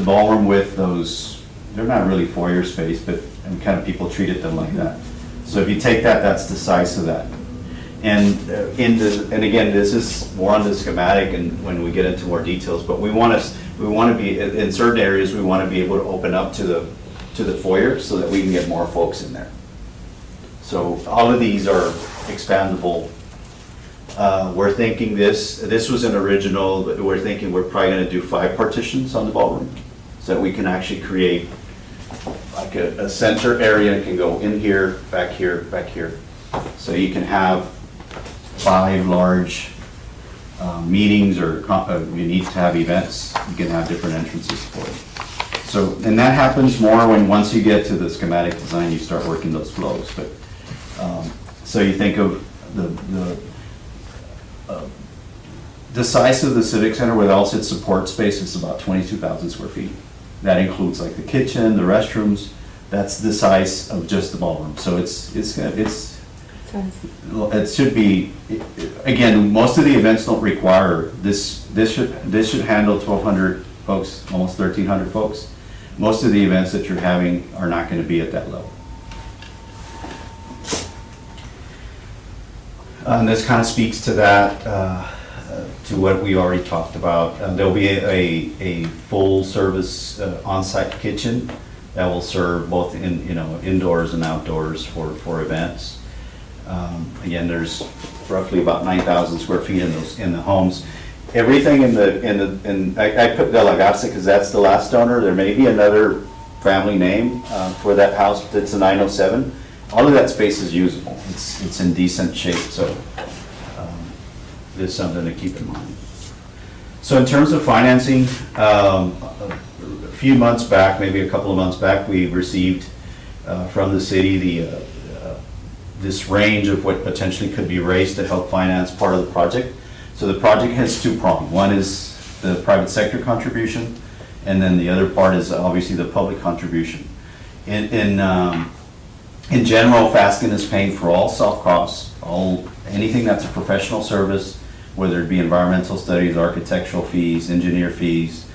Ballroom with those, they're not really foyer space, but kind of people treated them like that. So if you take that, that's the size of that. And and again, this is more on the schematic and when we get into more details, but we want to be, in certain areas, we want to be able to open up to the foyer so that we can get more folks in there. So all of these are expandable. We're thinking this was an original, but we're thinking we're probably going to do 5 partitions on the ballroom so that we can actually create like a center area. It can go in here, back here, back here. So you can have 5 large meetings, or you need to have events, you can have different entrances for it. So, and that happens more once you get to the schematic design, you start working those flows. But so you think of the size of the Civic Center with all its support space is about 22,000 square feet. That includes like the kitchen, the restrooms. That's the size of just the ballroom. So it should be, again, most of the events don't require this. This should handle 1,200 folks, almost 1,300 folks. Most of the events that you're having are not going to be at that level. And this kind of speaks to that, to what we already talked about. There'll be a full service on-site kitchen that will serve both indoors and outdoors for events. Again, there's roughly about 9,000 square feet in the homes. Everything I put De La Garza because that's the last owner. There may be another family name for that house. It's a 907. All of that space is usable. It's in decent shape, so there's something to keep in mind. So in terms of financing, a few months back, maybe a couple of months back, we received from the city this range of what potentially could be raised to help finance part of the project. So the project has 2 prongs. One is the private sector contribution, and then the other part is obviously the public contribution. In general, Fasken is paying for all soft costs, anything that's a professional service, whether it be environmental studies, architectural fees, engineer fees,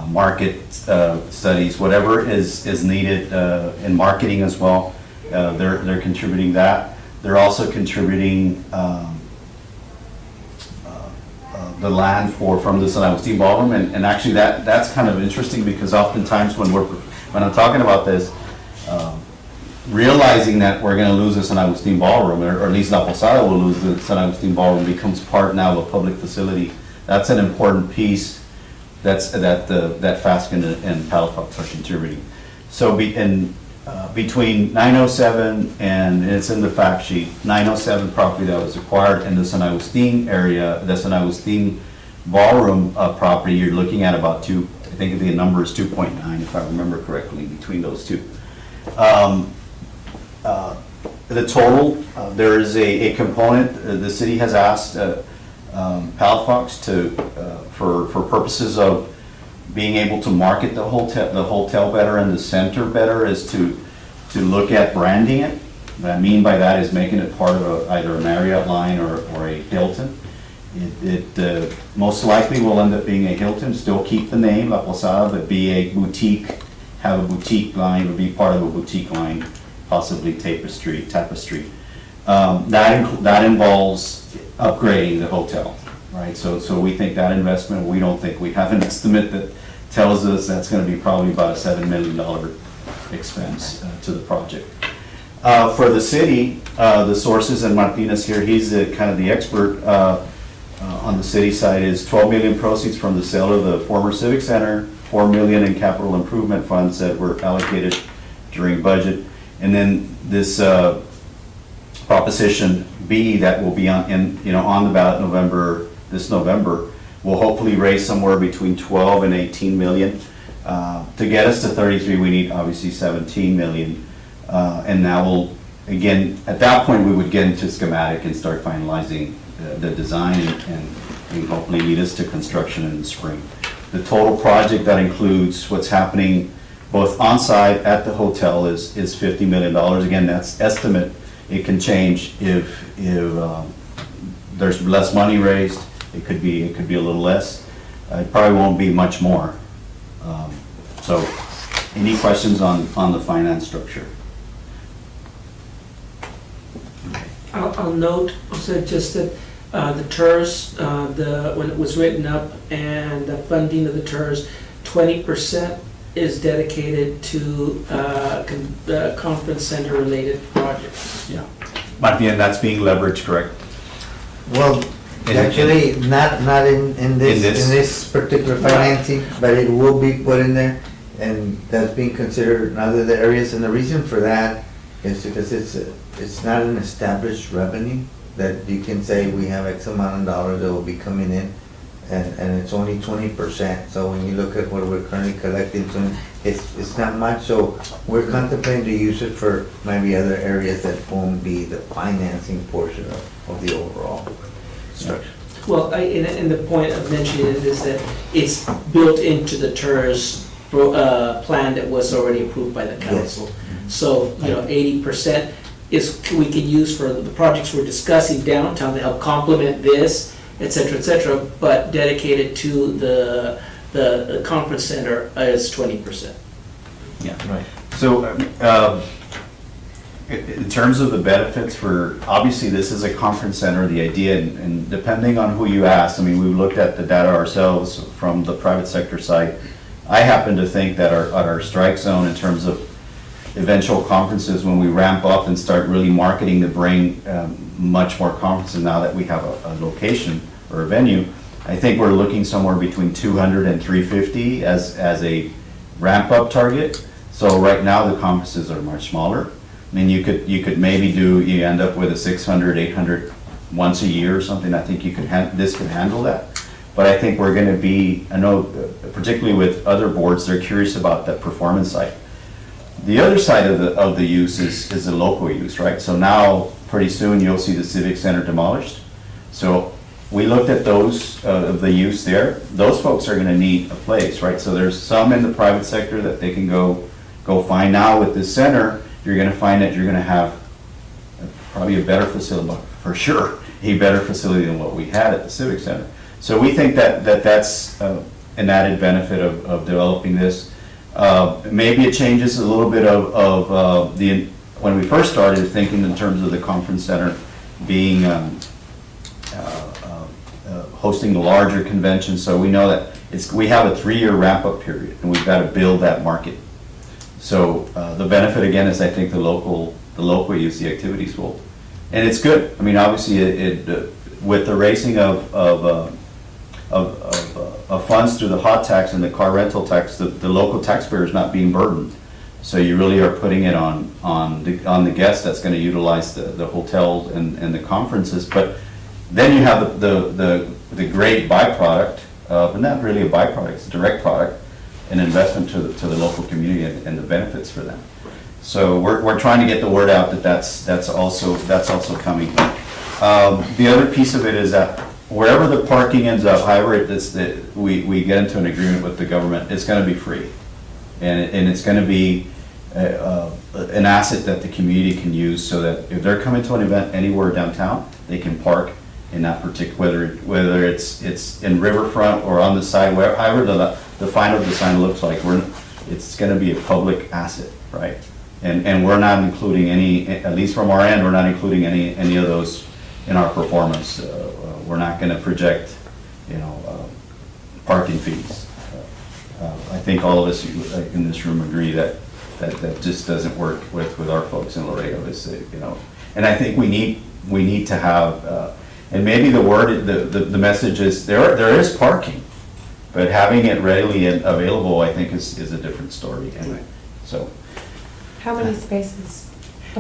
market studies, whatever is needed in marketing as well. They're contributing that. They're also contributing the land from the San Agustin Ballroom, and actually that's kind of interesting because oftentimes when I'm talking about this, realizing that we're going to lose the San Agustin Ballroom, or at least La Posada will lose the San Agustin Ballroom, becomes part now of a public facility. That's an important piece that Fasken and Palafox are contributing. So between 907 and it's in the fact sheet, 907 property that was acquired in the San Agustin area, the San Agustin Ballroom property, you're looking at about I think the number is 2.9 if I remember correctly between those two. The total, there is a component, the city has asked Palafox for purposes of being able to market the hotel better and the center better, is to look at branding it. What I mean by that is making it part of either a Marriott line or a Hilton. It most likely will end up being a Hilton, still keep the name La Posada, but be a boutique, have a boutique line, would be part of a boutique line, possibly tapestry. That involves upgrading the hotel, right? So we think that investment, we don't think, we have an estimate that tells us that's going to be probably about a $7 million expense to the project. For the city, the sources, and Martinez here, he's kind of the expert on the city side, is 12 million proceeds from the sale of the former Civic Center, 4 million in capital improvement funds that were allocated during budget, and then this Proposition B that will be on the ballot this November, will hopefully raise somewhere between 12 and 18 million. To get us to 33, we need obviously 17 million. And that will, again, at that point, we would get into schematic and start finalizing the design and hopefully lead us to construction in the spring. The total project that includes what's happening both on-site at the hotel is $50 million. Again, that's estimate. It can change if there's less money raised. It could be a little less. It probably won't be much more. So, any questions on the finance structure?
I'll note also just that the TIRZ, when it was written up, and the funding of the TIRZ, 20% is dedicated to conference center related projects.
Yeah. Martin, that's being leveraged, correct?
Well, actually, not in this particular financing, but it will be put in there, and that's being considered in other areas, and the reason for that is because it's not an established revenue that you can say we have X amount of dollars that will be coming in, and it's only 20%. So when you look at what we're currently collecting, so it's not much. So we're contemplating to use it for maybe other areas that won't be the financing portion of the overall structure.
Well, and the point of mentioning it is that it's built into the TIRZ plan that was already approved by the council. So, 80% is, we can use for the projects we're discussing downtown to help complement this, et cetera, but dedicated to the conference center is 20%.
Yeah. Right. So, in terms of the benefits for, obviously this is a conference center, the idea, and depending on who you ask, I mean, we looked at the data ourselves from the private sector side. I happen to think that our strike zone in terms of eventual conferences, when we ramp up and start really marketing to bring much more conferences now that we have a location or a venue, I think we're looking somewhere between 200 and 350 as a ramp up target. So right now the conferences are much smaller. I mean, you could maybe you end up with a 600, 800 once a year or something. I think this could handle that. But I think we're going to be, I know particularly with other boards, they're curious about that performance side. The other side of the use is the local use, right? So now, pretty soon, you'll see the Civic Center demolished. So we looked at those, of the use there. Those folks are gonna need a place, right? So there's some in the private sector that they can go find. Now with this center, you're gonna find that you're gonna have probably a better facility, for sure, a better facility than what we had at the Civic Center. So we think that's an added benefit of developing this. Maybe it changes a little bit of when we first started thinking in terms of the conference center being hosting the larger conventions. So we know that we have a 3-year ramp-up period, and we've got to build that market. So the benefit again is I think the local use, the activities will, and it's good. I mean, obviously with the raising of funds through the hot tax and the car rental tax, the local taxpayer is not being burdened. So you really are putting it on the guest that's going to utilize the hotel and the conferences. But then you have the great byproduct, but not really a byproduct, it's a direct product, an investment to the local community and the benefits for them. So we're trying to get the word out that that's also coming. The other piece of it is that wherever the parking ends up, however we get into an agreement with the government, it's going to be free, and it's going to be an asset that the community can use, so that if they're coming to an event anywhere downtown, they can park in that particular, whether it's in Riverfront or on the side, however the final design looks like, it's going to be a public asset, right? And we're not including any, at least from our end, we're not including any of those in our performance. We're not going to project, parking fees. I think all of us in this room agree that that just doesn't work with our folks in Laredo, is, you know. And I think we need to have, and maybe the message is, there is parking, but having it readily and available, I think, is a different story, anyway, so.
How many spaces?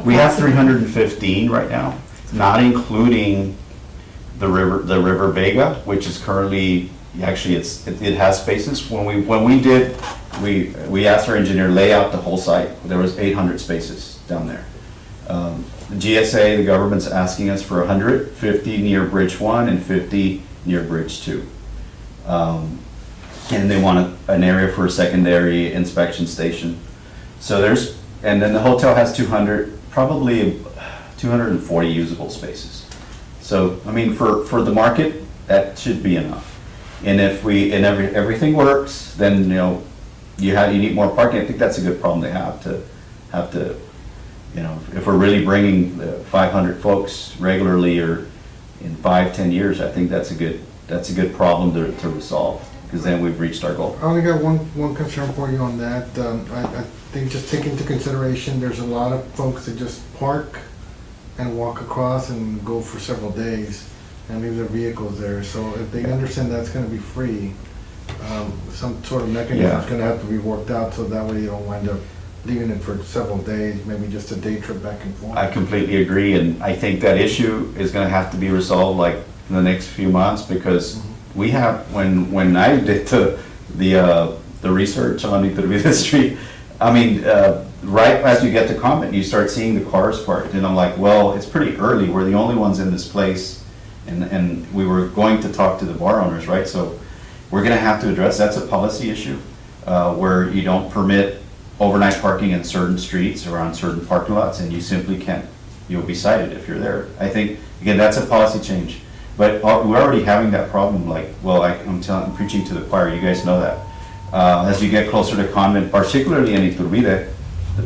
We have
approximately?
315 right now, not including the River Vega, which is currently, actually, it has spaces. When we asked our engineer lay out the whole site, there was 800 spaces down there. The GSA, the government's asking us for 150 near Bridge 1 and 50 near Bridge 2. And they want an area for a secondary inspection station. So and then the hotel has 200, probably 240 usable spaces. So, I mean, for the market, that should be enough. And if everything works, then, you know, you need more parking. I think that's a good problem to have to, you know, if we're really bringing 500 folks regularly or in 5-10 years, I think that's a good problem to resolve, because then we've reached our goal.
I only got one concern for you on that. I think just take into consideration, there's a lot of folks that just park and walk across and go for several days and leave their vehicles there. So if they understand that's gonna be free, some sort of mechanism is
Yeah.
gonna have to be worked out, so that way you don't wind up leaving it for several days, maybe just a day trip back and forth.
I completely agree, and I think that issue is gonna have to be resolved like in the next few months, because we have, when I did the research on Iturbide Street, I mean, right as you get to Comment, you start seeing the cars parked, and I'm like, well, it's pretty early, we're the only ones in this place, and we were going to talk to the bar owners, right? So we're gonna have to address, that's a policy issue, where you don't permit overnight parking in certain streets or on certain parking lots, and you simply can't, you'll be cited if you're there. I think, again, that's a policy change. But we're already having that problem, like, well, I'm preaching to the choir, you guys know that. As you get closer to Convent, particularly in Iturbide,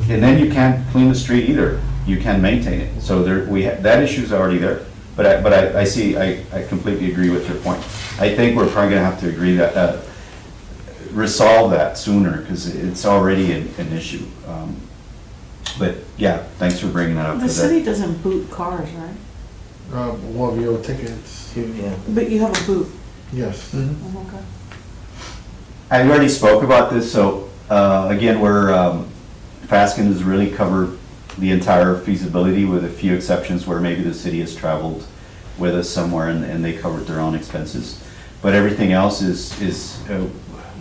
and then you can't clean the street either, you can't maintain it. So that issue's already there. But I completely agree with your point. I think we're probably gonna have to agree that, resolve that sooner, because it's already an issue. But yeah, thanks for bringing that up.
The city doesn't boot cars, right?
Well, your tickets,
Yeah.
But you have a boot.
yes.
Oh, okay.
I already spoke about this, so again, Fasken has really covered the entire feasibility, with a few exceptions where maybe the city has traveled with us somewhere and they covered their own expenses. But everything else is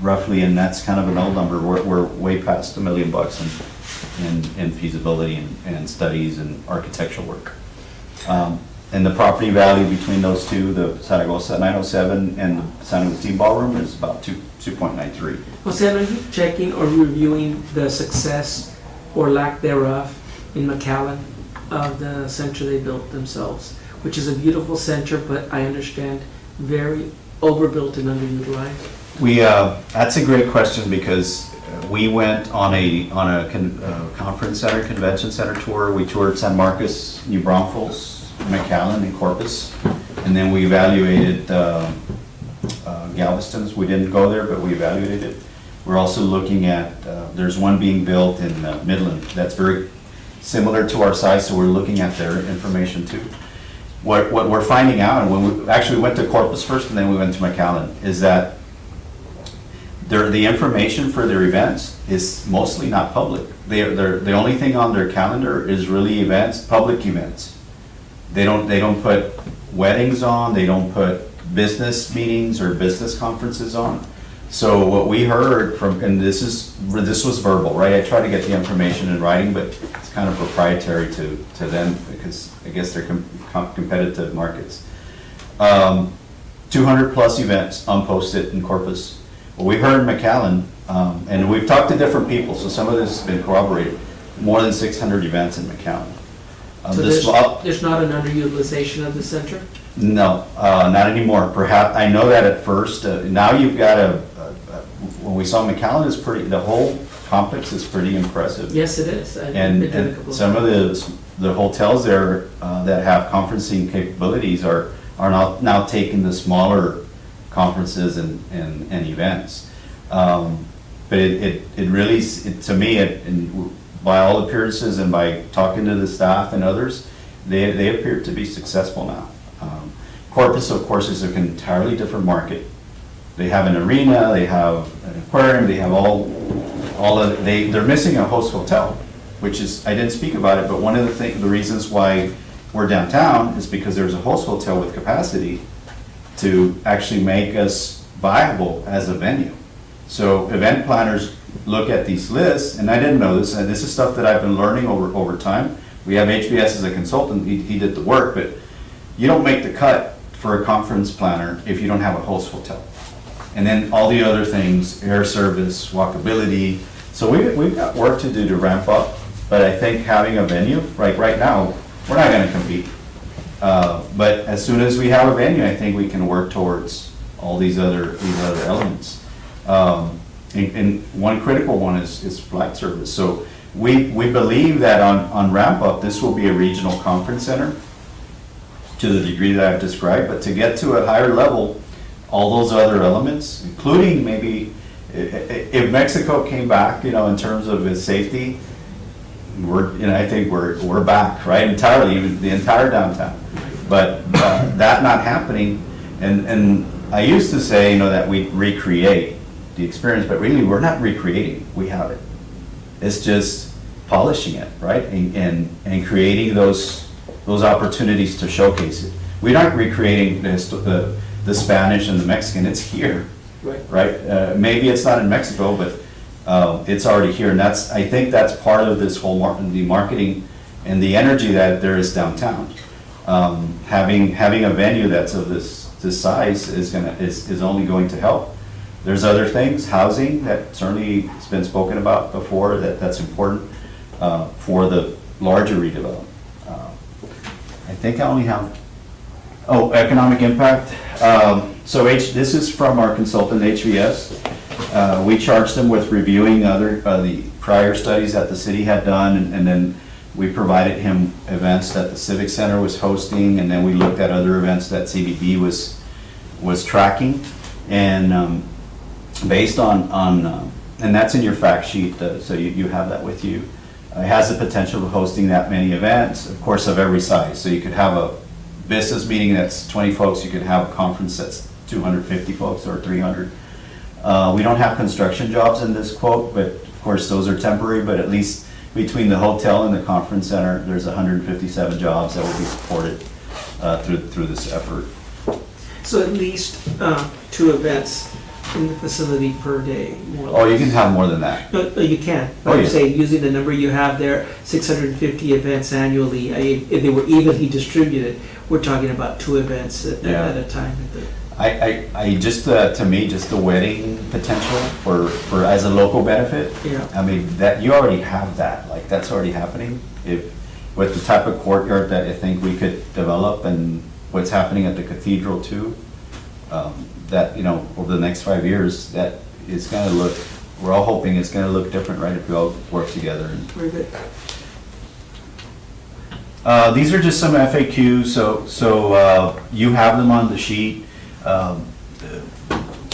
roughly, and that's kind of an old number, we're way past $1 million in feasibility and studies and architectural work. And the property value between those two, the Zaragoza 907 and the San Agustin Ballroom, is about 2.93.
Jose, are you checking or reviewing the success or lack thereof in McAllen of the center they built themselves, which is a beautiful center, but I understand very overbuilt and underutilized?
That's a great question, because we went on a conference center, convention center tour. We toured San Marcos, New Braunfels, McAllen, and Corpus, and then we evaluated Galveston's. We didn't go there, but we evaluated it. We're also looking at, there's one being built in Midland that's very similar to our size, so we're looking at their information too. What we're finding out, and when we actually went to Corpus first and then we went to McAllen, is that the information for their events is mostly not public. The only thing on their calendar is really events, public events. They don't put weddings on, they don't put business meetings or business conferences on. So what we heard from, and this was verbal, right? I try to get the information in writing, but it's kind of proprietary to them, because I guess they're competitive markets. 200 plus events unposted in Corpus. What we heard in McAllen, and we've talked to different people, so some of this has been corroborated, more than 600 events in McAllen.
So there's not an underutilization of the center?
No, not anymore. Perhaps, I know that at first. Now you've got when we saw McAllen, the whole complex is pretty impressive.
Yes, it is.
And some of the hotels there that have conferencing capabilities are now taking the smaller conferences and events. But it really, to me, and by all appearances and by talking to the staff and others, they appear to be successful now. Corpus, of course, is an entirely different market. They have an arena, they have an aquarium, they have they're missing a host hotel, which is, I didn't speak about it, but one of the reasons why we're downtown is because there's a host hotel with capacity to actually make us viable as a venue. So event planners look at these lists, and I didn't know this, and this is stuff that I've been learning over time. We have HBS as a consultant, he did the work, but you don't make the cut for a conference planner if you don't have a host hotel. And then all the other things, air service, walkability. So we've got work to do to ramp up, but I think having a venue, like right now, we're not gonna compete. But as soon as we have a venue, I think we can work towards all these other elements. And one critical one is flight service. So we believe that on ramp up, this will be a regional conference center to the degree that I've described, but to get to a higher level, all those other elements, including maybe if Mexico came back, in terms of its safety, I think we're back, right, entirely, even the entire downtown. But that not happening, and I used to say, that we recreate the experience, but really we're not recreating, we have it. It's just polishing it, right, and creating those opportunities to showcase it. We're not recreating the Spanish and the Mexican, it's here, right? Maybe it's not in Mexico, but it's already here, and I think that's part of this whole the marketing and the energy that there is downtown. Having a venue that's of this size is only going to help. There's other things, housing, that certainly has been spoken about before, that's important for the larger redevelopment. I think I only have, economic impact. So this is from our consultant, HVS. We charged them with reviewing the prior studies that the city had done, and then we provided him events that the Civic Center was hosting, and then we looked at other events that CBB was tracking. And based on and that's in your fact sheet, so you have that with you. It has the potential of hosting that many events, of course, of every size. So you could have a business meeting that's 20 folks, you could have a conference that's 250 folks or 300. We don't have construction jobs in this quote, but of course those are temporary, but at least between the hotel and the conference center, there's 157 jobs that will be supported through this effort.
So at least 2 events in the facility per day, more or less.
Oh, you can have more than that.
No, you can.
Oh,
I'm
yeah.
saying, using the number you have there, 650 events annually, if they were evenly distributed, we're talking about 2 events at a time.
I just, to me, just the wedding potential for as a local benefit.
Yeah.
I mean, that, you already have that, like, that's already happening. With the type of courtyard that I think we could develop and what's happening at the cathedral too, that, over the next 5 years, that it's gonna look, we're all hoping it's gonna look different, right, if we all work together.
Very good.
These are just some FAQs, so you have them on the sheet.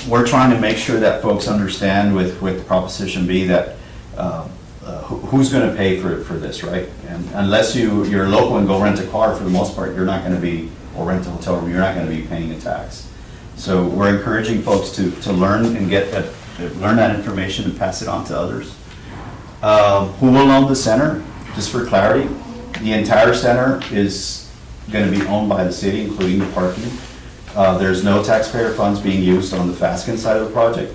We're trying to make sure that folks understand with Proposition B that who's going to pay for this, right? And unless you're local and go rent a car, for the most part, you're not going to be, or rent a hotel room, you're not going to be paying a tax. So we're encouraging folks to learn and learn that information and pass it on to others. Who will own the center? Just for clarity, the entire center is going to be owned by the city, including the parking. There's no taxpayer funds being used on the Fasken side of the project.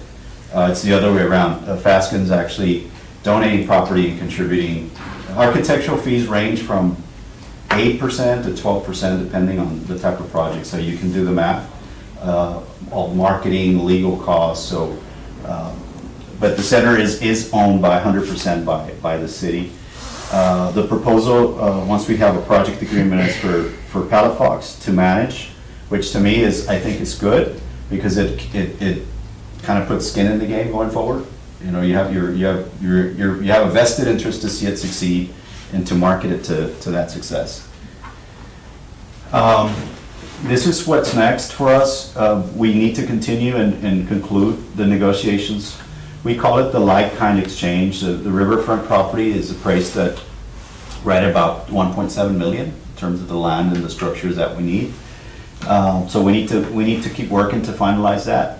It's the other way around. Fasken's actually donating property and contributing. Architectural fees range from 8% to 12% depending on the type of project, so you can do the math. All marketing, legal costs, so, but the center is owned by 100% by the city. The proposal, once we have a project agreement, is for Palafox to manage, which to me I think is good, because it kind of puts skin in the game going forward. You have a vested interest to see it succeed and to market it to that success. This is what's next for us. We need to continue and conclude the negotiations We call it the like-kind exchange. The riverfront property is appraised at right about 1.7 million in terms of the land and the structures that we need. So we need to keep working to finalize that.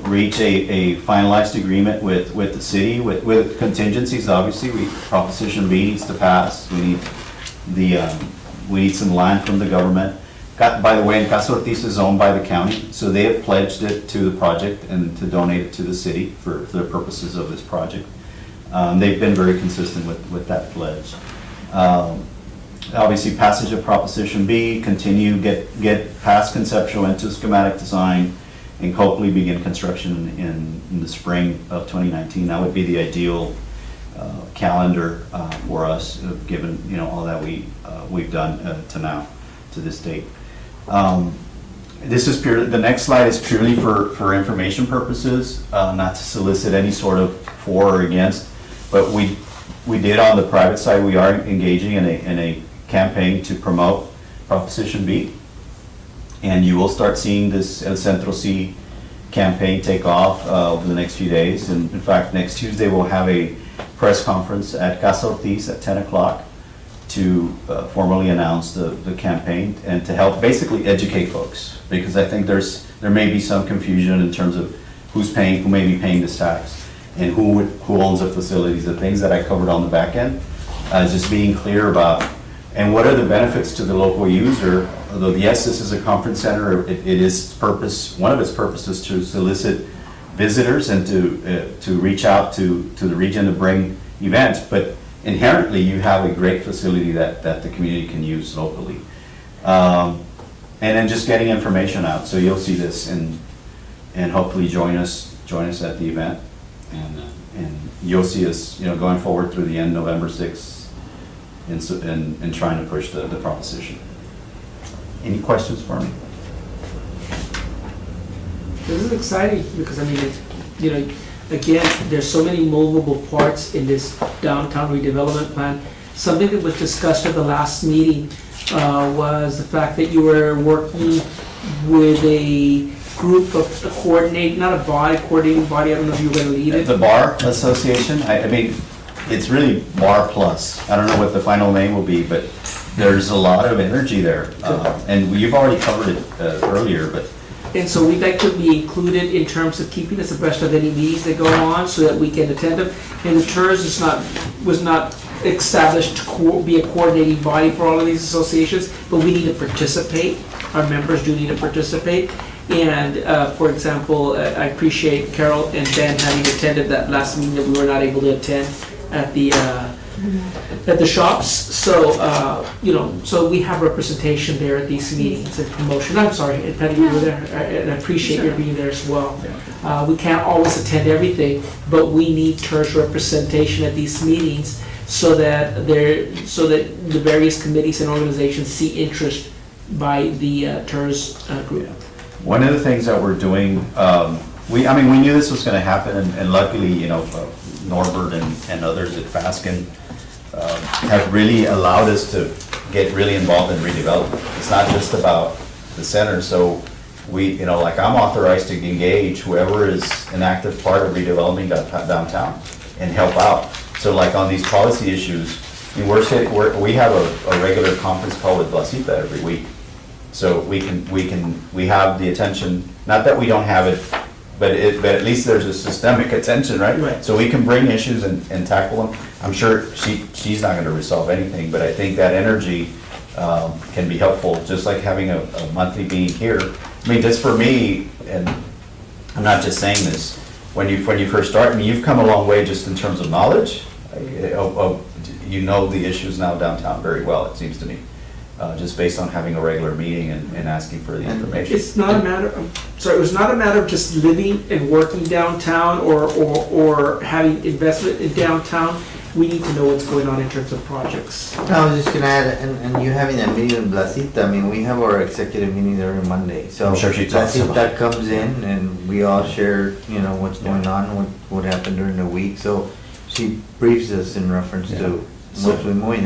Reach a finalized agreement with the city, with contingencies, obviously. Proposition B needs to pass. We need some land from the government. By the way, Casa Ortiz is owned by the county, so they have pledged it to the project and to donate it to the city for the purposes of this project. They've been very consistent with that pledge. Obviously, passage of Proposition B, get past conceptual into schematic design, and hopefully begin construction in the spring of 2019. That would be the ideal calendar for us, given all that we've done to this date. This is purely, the next slide is purely for information purposes, not to solicit any sort of for or against, but we did on the private side, we are engaging in a campaign to promote Proposition B. And you will start seeing this El Centro C campaign take off over the next few days. And in fact, next Tuesday, we'll have a press conference at Casa Ortiz at 10 o'clock to formally announce the campaign and to help basically educate folks. Because I think there may be some confusion in terms of who may be paying this tax and who owns the facilities, the things that I covered on the back end. Just being clear about, and what are the benefits to the local user? Although yes, this is a conference center, one of its purposes to solicit visitors and to reach out to the region to bring events, but inherently you have a great facility that the community can use locally. And then just getting information out, so you'll see this and hopefully join us at the event, and you'll see us going forward through the end November 6th in trying to push the proposition. Any questions for me?
This is exciting because again, there's so many movable parts in this downtown redevelopment plan. Something that was discussed at the last meeting was the fact that you were working with a group of coordinating, not a coordinating body, I don't know if you were going to lead it.
The Bar Association, I mean, it's really Bar Plus. I don't know what the final name will be, but there's a lot of energy there. And you've already covered it earlier, but.
And so we'd like to be included in terms of keeping us abreast of any meetings that go on so that we can attend them. And the TIRZ was not established to be a coordinating body for all of these associations, but we need to participate. Our members do need to participate. And for example, I appreciate Carol and Ben having attended that last meeting that we were not able to attend at the shops. So so we have representation there at these meetings and promotion. I'm sorry, Patty, you were there, and I appreciate your being there as well. We can't always attend everything, but we need TIRZ representation at these meetings so that the various committees and organizations see interest by the TIRZ group.
One of the things that we're doing, we knew this was going to happen, and luckily, Norbert and others at Fasken have really allowed us to get really involved in redevelopment. It's not just about the center, so we, like I'm authorized to engage whoever is an active part of redeveloping downtown and help out. So like on these policy issues, we have a regular conference call with Blasita every week. So we have the attention, not that we don't have it, but at least there's a systemic attention, right?
Right.
So we can bring issues and tackle them. I'm sure she's not gonna resolve anything, but I think that energy can be helpful, just like having a monthly meeting here. I mean, just for me, and I'm not just saying this, when you first start, you've come a long way just in terms of knowledge. You know the issues now downtown very well, it seems to me. Just based on having a regular meeting and asking for the information.
It's not a matter, it was not a matter of just living and working downtown or having investment in downtown. We need to know what's going on in terms of projects.
I was just gonna add, and you having that meeting with Blasita, we have our executive meetings every Monday, so.
I'm sure she talks about
Blasita comes in and we all share, what's going on, what happened during the week, so she briefs us in reference to what's been going.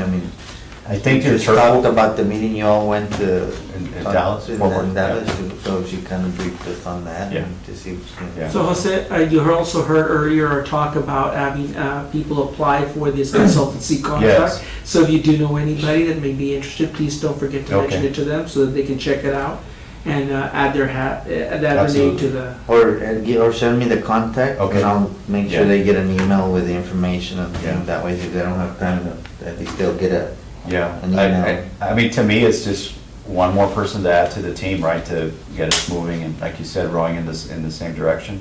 I think
You
it's
just talked
hurtful.
about the meeting you all went to.
In Dallas?
In
Fort Worth,
Dallas, so she kind of briefed us on that.
Yeah.
And to see,
Yeah.
So Jose, you also heard earlier our talk about having people apply for this consultancy contract.
Yes.
So if you do know anybody that may be interested, please don't forget to mention
Okay.
it to them so that they can check it out and add their name to
Absolutely.
the.
or send me the contact,
Okay.
and I'll make sure
Yeah.
they get an email with the information, and
Yeah.
that way if they don't have time, at least they'll get a.
Yeah,
An email.
I mean, to me, it's just one more person to add to the team, right, to get us moving and, like you said, rowing in the same direction.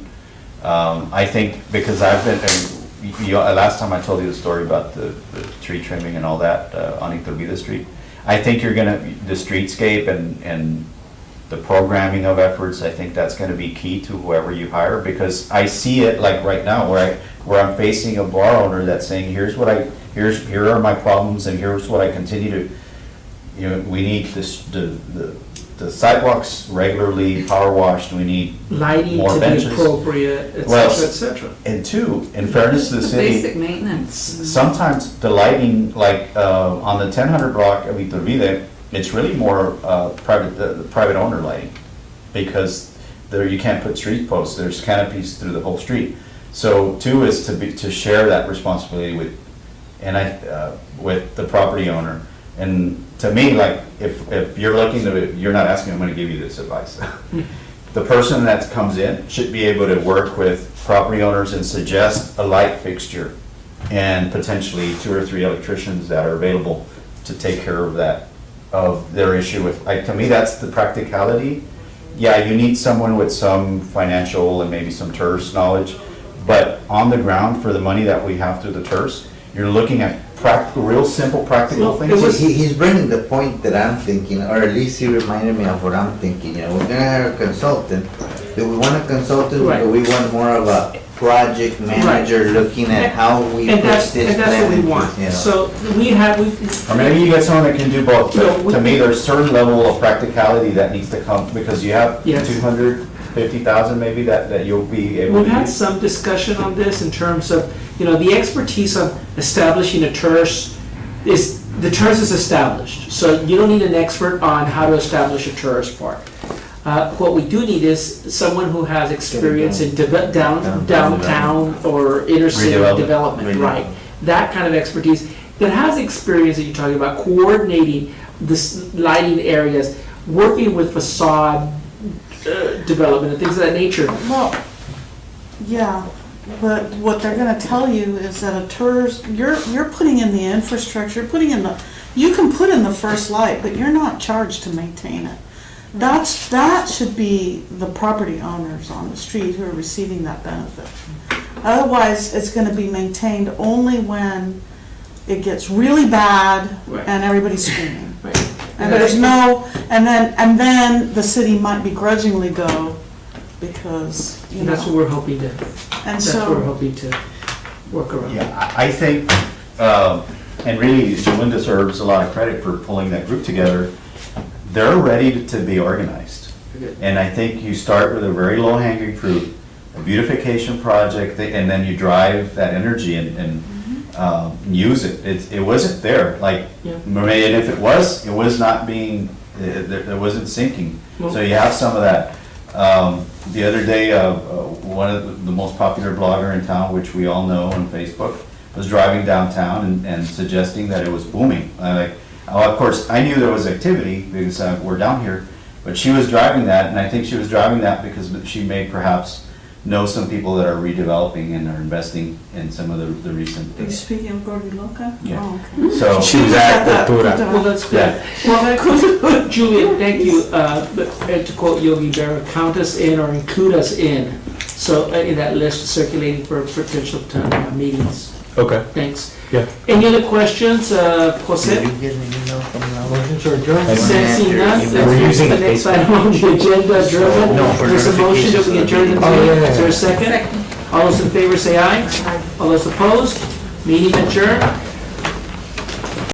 I think, because I've been, last time I told you the story about the tree trimming and all that on Iturbide Street. I think you're gonna, the streetscape and the programming of efforts, I think that's gonna be key to whoever you hire, because I see it like right now, where I'm facing a bar owner that's saying, here are my problems, and here's what I continue to, we need this, the sidewalks regularly power washed, we need
Lighting
more
to be
benches.
appropriate, et
Well,
cetera, et cetera.
And two, in fairness to the
Just
city,
basic maintenance.
sometimes the lighting, like on the 1000 block of Iturbide, it's really more private owner lighting, because there you can't put street posts, there's canopies through the whole street. So two is to share that responsibility with the property owner. And to me, like, if you're looking to, you're not asking, I'm gonna give you this advice. The person that comes in should be able to work with property owners and suggest a light fixture and potentially 2 or 3 electricians that are available to take care of that, of their issue with, like, to me, that's the practicality. Yeah, you need someone with some financial and maybe some TIRZ knowledge, but on the ground, for the money that we have through the TIRZ, you're looking at real simple practical
Well,
things.
it was-
He's bringing the point that I'm thinking, or at least he reminded me of what I'm thinking, we're gonna hire a consultant. Do we want a consultant, or
Right.
do we want more of a project manager looking at how we
And
put
that's,
this
and that's
plan
what we
into,
want.
you know?
So we
Or maybe you get someone that can do both,
No,
but
we-
to me, there's certain level of practicality that needs to come, because you have
Yes.
250,000 maybe that you'll be able
We've
to
had
use.
some discussion on this in terms of, the expertise of establishing a TIRZ the TIRZ is established, so you don't need an expert on how to establish a TIRZ park. What we do need is someone who has experience in downtown or inner city
Redevelopment.
development, right? That kind of expertise, that has experience that you're talking about, coordinating this lighting areas, working with facade development and things of that nature.
Well, yeah, but what they're gonna tell you is that a TIRZ, you're putting in the infrastructure, you can put in the first light, but you're not charged to maintain it. That should be the property owners on the street who are receiving that benefit. Otherwise, it's gonna be maintained only when it gets really bad
Right.
and everybody's screaming.
Right.
And there's no, and then the city might begrudgingly go because,
And that's what we're hoping to,
and
that's what we're
so,
hoping to work around.
Yeah, I think, and really, Jolene deserves a lot of credit for pulling that group together. They're ready to be organized.
Good.
And I think you start with a very low hanging fruit, a beautification project, and then you drive that energy and use it. It wasn't there, like,
Yeah.
and if it was not being, it wasn't sinking.
Well-
So you have some of that. The other day, one of the most popular blogger in town, which we all know on Facebook, was driving downtown and suggesting that it was booming. Of course, I knew there was activity because we're down here, but she was driving that, and I think she was driving that because she may perhaps know some people that are redeveloping and are investing in some of the recent.
are you speaking of Gordy Loca?
Yeah.
Oh, okay.
So,
She was at Cultura.
Well, that's good. Well, Julian, thank you. But to quote Yogi Berra, count us in or include us in. So in that list circulating for potential meetings.
Okay.
Thanks.
Yeah.
Any other questions, Jose?
Did you get an email from the?
Motion to adjourn.
Sensing none,
We're
that's
using
the next
Facebook.
item on the agenda, adjournment.
No, for
There's a motion that we
notifications.
adjourn the
Oh,
meeting.
yeah.
Is there a second? All those in favor say aye. All those opposed? Meeting adjourned.